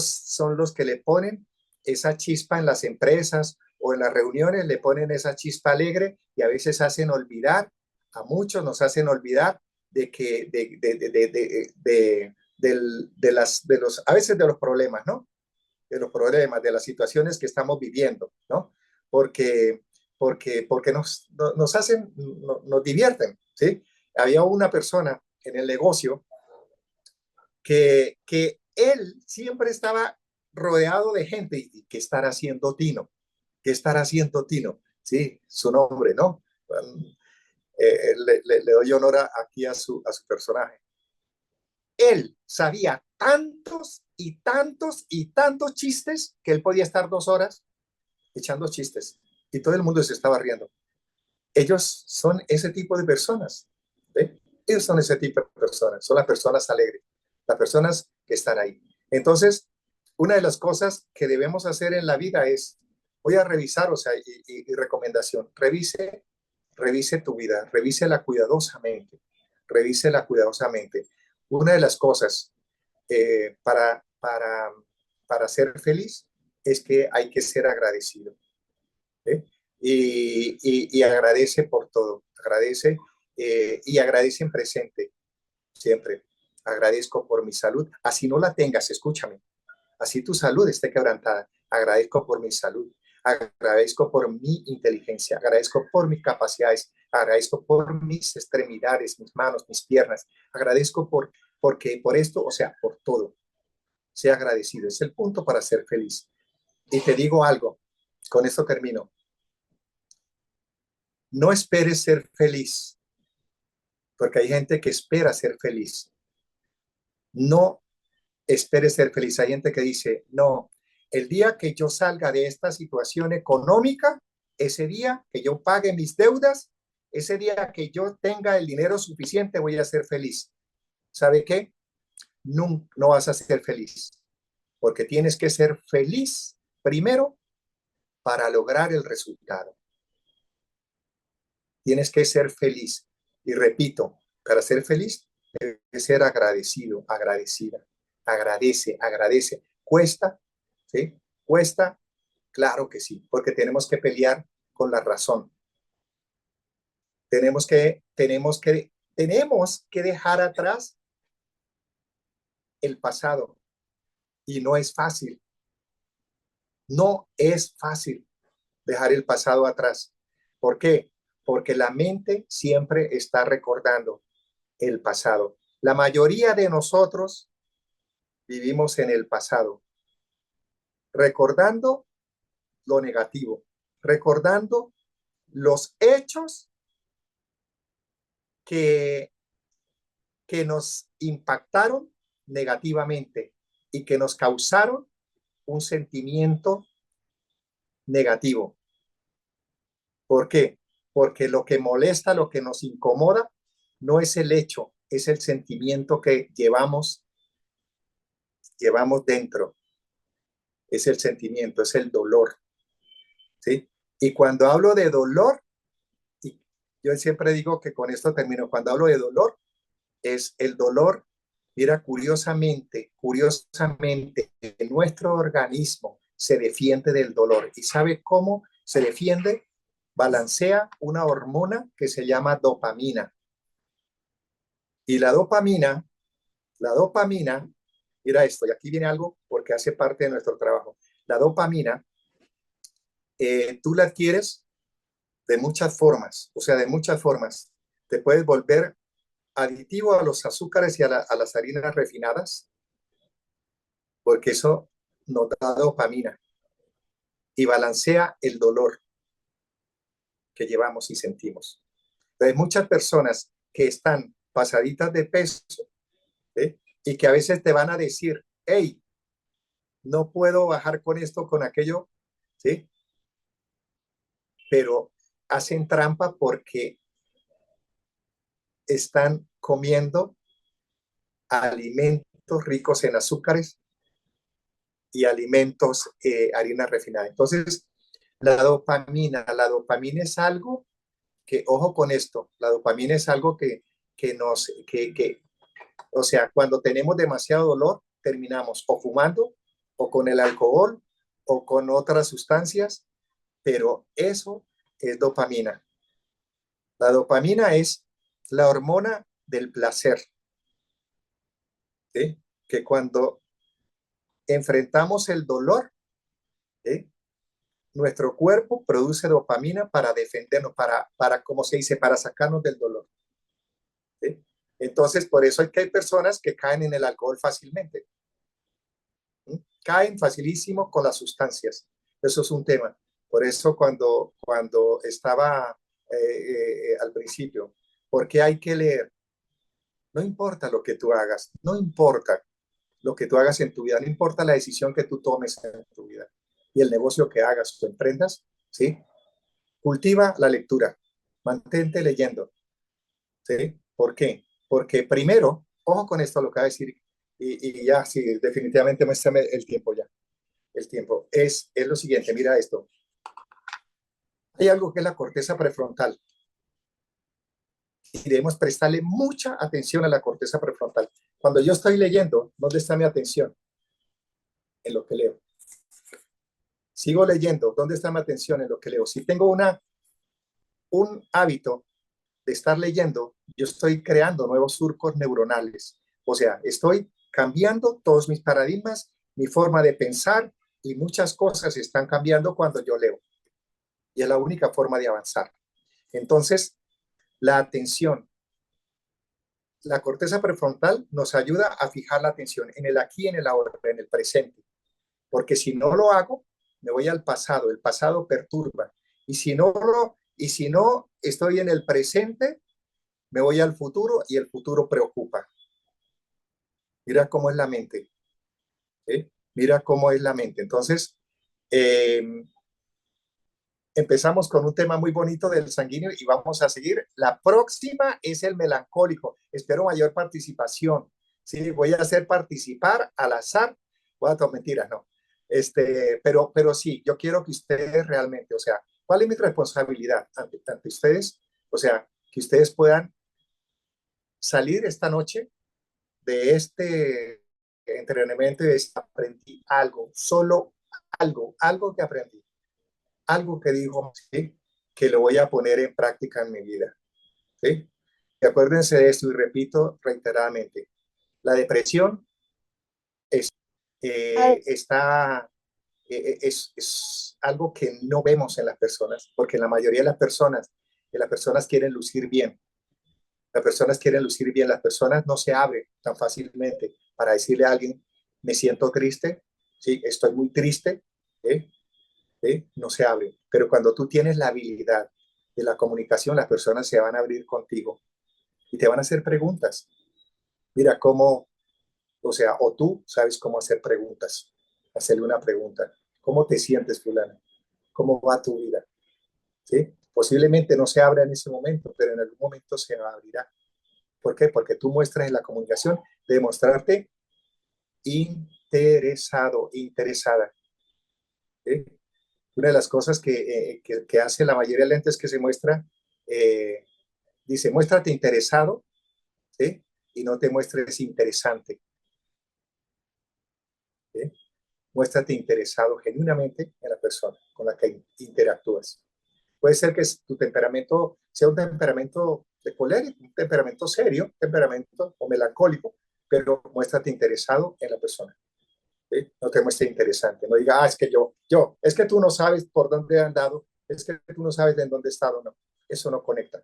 son los que le ponen esa chispa en las empresas o en las reuniones, le ponen esa chispa alegre y a veces hacen olvidar, a muchos nos hacen olvidar de que a veces de los problemas, ¿no? De los problemas, de las situaciones que estamos viviendo, ¿no? Porque, porque nos hacen, nos divierten, ¿sí? Había una persona en el negocio que él siempre estaba rodeado de gente. ¿Y qué estará haciendo Tino? ¿Qué estará haciendo Tino? Sí, su nombre, ¿no? Le doy honor aquí a su personaje. Él sabía tantos y tantos y tantos chistes que él podía estar 2 horas echando chistes y todo el mundo se estaba riendo. Ellos son ese tipo de personas. ¿Sí? Ellos son ese tipo de personas, son las personas alegres, las personas que están ahí. Entonces, una de las cosas que debemos hacer en la vida es, voy a revisar, o sea, y recomendación, revise tu vida, revísela cuidadosamente. Una de las cosas eh, para, para, para ser feliz es que hay que ser agradecido. ¿Eh? Y agradece por todo, agradece y agradece en presente, siempre. Agradezco por mi salud, así no la tengas, escúchame, así tu salud esté quebrantada, agradezco por mi salud, agradezco por mi inteligencia, agradezco por mis capacidades, agradezco por mis extremidades, mis manos, mis piernas, agradezco porque por esto, o sea, por todo, sea agradecido, es el punto para ser feliz. Y te digo algo, con esto termino. No esperes ser feliz, porque hay gente que espera ser feliz. No esperes ser feliz. Hay gente que dice, no, el día que yo salga de esta situación económica, ese día que yo pague mis deudas, ese día que yo tenga el dinero suficiente, voy a ser feliz. ¿Sabe qué? No vas a ser feliz, porque tienes que ser feliz primero para lograr el resultado. Tienes que ser feliz. Y repito, para ser feliz, debe ser agradecido, agradecida. Agradece. ¿Cuesta? ¿Sí? ¿Cuesta? Claro que sí, porque tenemos que pelear con la razón. Tenemos que dejar atrás el pasado. Y no es fácil. No es fácil dejar el pasado atrás. ¿Por qué? Porque la mente siempre está recordando el pasado. La mayoría de nosotros vivimos en el pasado, recordando lo negativo, recordando los hechos que, que nos impactaron negativamente y que nos causaron un sentimiento negativo. ¿Por qué? Porque lo que molesta, lo que nos incomoda, no es el hecho, es el sentimiento que llevamos dentro. Es el sentimiento, es el dolor. ¿Sí? Y cuando hablo de dolor, y yo siempre digo que con esto termino, cuando hablo de dolor, es el dolor, mira, curiosamente, nuestro organismo se defiende del dolor. ¿Y sabe cómo se defiende? Balancea una hormona que se llama dopamina. Y la dopamina, mira esto, y aquí viene algo porque hace parte de nuestro trabajo. La dopamina, tú la adquieres de muchas formas, o sea, de muchas formas. Te puedes volver aditivo a los azúcares y a las harinas refinadas, porque eso nos da dopamina y balancea el dolor que llevamos y sentimos. Entonces, muchas personas que están pasaditas de peso, ¿eh? Y que a veces te van a decir, hey, no puedo bajar con esto, con aquello, ¿sí? Pero hacen trampa porque están comiendo alimentos ricos en azúcares y alimentos, harina refinada. Entonces, la dopamina es algo que, ojo con esto, la dopamina es algo que o sea, cuando tenemos demasiado dolor, terminamos o fumando, o con el alcohol, o con otras sustancias, pero eso es dopamina. La dopamina es la hormona del placer, ¿sí? Que cuando enfrentamos el dolor, ¿sí? Nuestro cuerpo produce dopamina para defendernos, como se dice, para sacarnos del dolor, ¿sí? Entonces, por eso es que hay personas que caen en el alcohol fácilmente, ¿sí? Caen facilísimo con las sustancias. Eso es un tema. Por eso cuando estaba al principio, ¿por qué hay que leer? No importa lo que tú hagas, no importa lo que tú hagas en tu vida, no importa la decisión que tú tomes en tu vida y el negocio que hagas o emprendas, ¿sí? Cultiva la lectura, mantente leyendo, ¿sí? ¿Por qué? Porque primero, ojo con esto lo que va a decir, y ya, sí, definitivamente muéstrame el tiempo ya. El tiempo es lo siguiente, mira esto. Hay algo que es la corteza prefrontal y debemos prestarle mucha atención a la corteza prefrontal. Cuando yo estoy leyendo, ¿dónde está mi atención? En lo que leo. Sigo leyendo, ¿dónde está mi atención en lo que leo? Si tengo un hábito de estar leyendo, yo estoy creando nuevos surcos neuronales. O sea, estoy cambiando todos mis paradigmas, mi forma de pensar y muchas cosas están cambiando cuando yo leo. Y es la única forma de avanzar. Entonces, la atención, la corteza prefrontal nos ayuda a fijar la atención en el aquí, en el ahora, en el presente. Porque si no lo hago, me voy al pasado, el pasado perturba. Y si no estoy en el presente, me voy al futuro y el futuro preocupa. Mira cómo es la mente. ¿Eh? Mira cómo es la mente. Entonces, empezamos con un tema muy bonito del sanguíneo y vamos a seguir. La próxima es el melancólico. Espero mayor participación. Sí, voy a hacer participar al azar. Voy a tomar mentiras, no. Pero sí, yo quiero que ustedes realmente, o sea, ¿cuál es mi responsabilidad ante ustedes? O sea, que ustedes puedan salir esta noche de este entrenamiento y decir, aprendí algo, solo algo que aprendí, algo que dijo, ¿sí? Que lo voy a poner en práctica en mi vida, ¿sí? Y acuérdense de esto y repito reiteradamente, la depresión es, es algo que no vemos en las personas, porque la mayoría de las personas quieren lucir bien. Las personas quieren lucir bien, las personas no se abren tan fácilmente para decirle a alguien, me siento triste, sí, estoy muy triste, ¿eh? No se abren. Pero cuando tú tienes la habilidad de la comunicación, las personas se van a abrir contigo y te van a hacer preguntas. Mira cómo, o sea, tú sabes cómo hacer preguntas, hacerle una pregunta. ¿Cómo te sientes, fulana? cómo va tu vida, ¿sí? Posiblemente no se abra en ese momento, pero en algún momento se abrirá. ¿Por qué? Porque tú muestras en la comunicación de mostrarte interesado, interesada. ¿Sí? Una de las cosas que hace la mayoría de lentes que se muestra, eh, dice, muéstrate interesado, ¿sí? Y no te muestres interesante. ¿Sí? Muéstrate interesado genuinamente en la persona con la que interactúas. Puede ser que tu temperamento sea un temperamento de colérico, un temperamento serio, un temperamento o melancólico, pero muéstrate interesado en la persona. ¿Sí? No te muestres interesante, no diga, es que es que tú no sabes por dónde he andado, es que tú no sabes en dónde he estado, no, eso no conecta.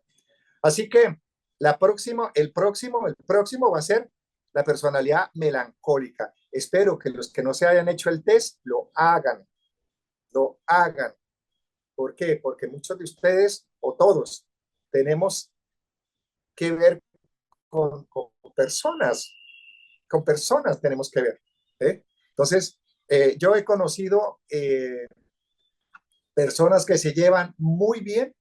Así que el próximo va a ser la personalidad melancólica. Espero que los que no se hayan hecho el test lo hagan, lo hagan. ¿Por qué? Porque muchos de ustedes, o todos, tenemos que ver personas, con personas tenemos que ver. ¿Eh? Entonces, yo he conocido personas que se llevan muy bien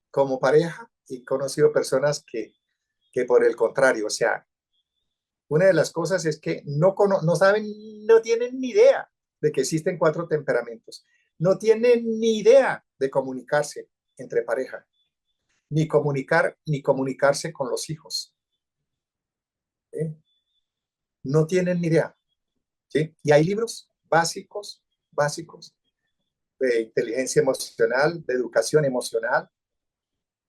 como pareja y he conocido personas que por el contrario, o sea, una de las cosas es que no saben, no tienen ni idea de que existen 4 temperamentos, no tienen ni idea de comunicarse entre pareja, ni comunicarse con los hijos. ¿Eh? No tienen ni idea. ¿Sí? Y hay libros básicos de inteligencia emocional, de educación emocional.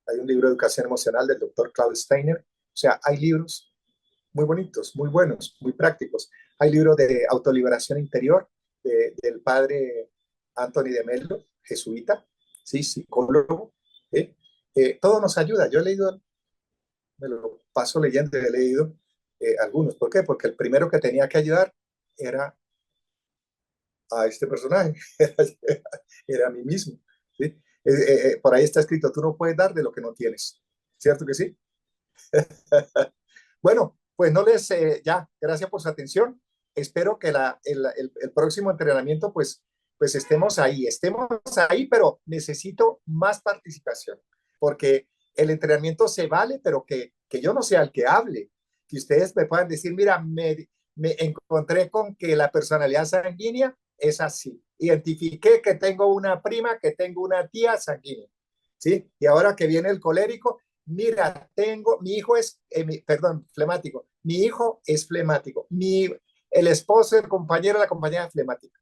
Hay un libro de educación emocional del doctor Klaus Steiner. O sea, hay libros muy bonitos, muy buenos, muy prácticos. Hay libros de autoliberación interior del padre Anthony de Mello, jesuita, ¿sí? Psicólogo. ¿Eh? Todo nos ayuda. Yo he leído, me lo paso leyendo, he leído algunos. ¿Por qué? Porque el primero que tenía que ayudar era a este personaje, era a mí mismo. ¿Sí? Por ahí está escrito, tú no puedes dar de lo que no tienes. ¿Cierto que sí? Bueno, pues no les, ya, gracias por su atención. Espero que el próximo entrenamiento, pues estemos ahí, pero necesito más participación, porque el entrenamiento se vale, pero que yo no sea el que hable, que ustedes me puedan decir, mira, me encontré con que la personalidad sanguínea es así. Identifiqué que tengo una prima, que tengo una tía sanguínea, ¿sí? Y ahora que viene el colérico, mira, mi hijo es, perdón, flemático, mi hijo es flemático, el esposo, el compañero, la compañera flemática,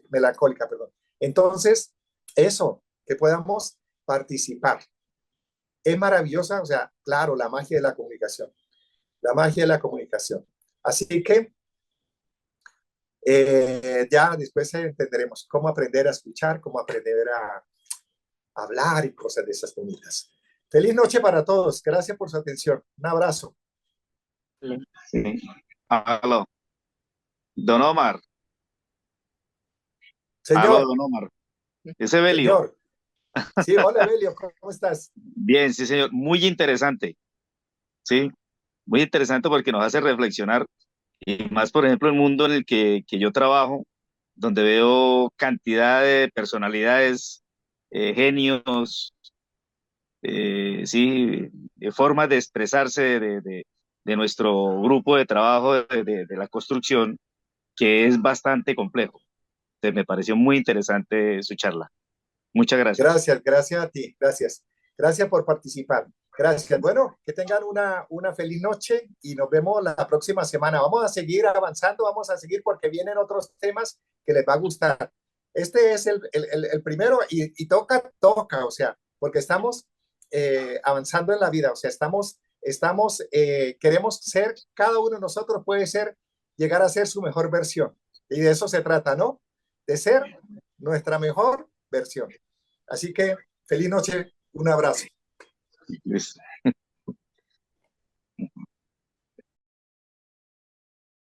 melancólica, perdón. Entonces, eso, que podamos participar. Es maravillosa, o sea, claro, la magia de la comunicación, la magia de la comunicación. Así que ya después entenderemos cómo aprender a escuchar, cómo aprender a hablar y cosas de esas bonitas. Feliz noche para todos. Gracias por su atención. Un abrazo. Sí. Aló, Don Omar, aló, Señor, Don Omar. Ese Belio. señor. Sí, hola, Belio, ¿cómo estás? Bien, sí, señor. Muy interesante, sí. Muy interesante porque nos hace reflexionar. Y más, por ejemplo, el mundo en el que yo trabajo, donde veo cantidad de personalidades, genios, sí, formas de expresarse de nuestro grupo de trabajo de la construcción, que es bastante complejo. Entonces, me pareció muy interesante su charla. Muchas gracias. Gracias a ti, gracias. Gracias por participar. Gracias. Bueno, que tengan una feliz noche y nos vemos la próxima semana. Vamos a seguir avanzando, vamos a seguir porque vienen otros temas que les va a gustar. Este es el primero y toca, o sea, porque estamos avanzando en la vida, o sea, queremos ser, cada uno de nosotros puede ser, llegar a ser su mejor versión. Y de eso se trata, ¿no? De ser nuestra mejor versión. Así que feliz noche, un abrazo. Listo.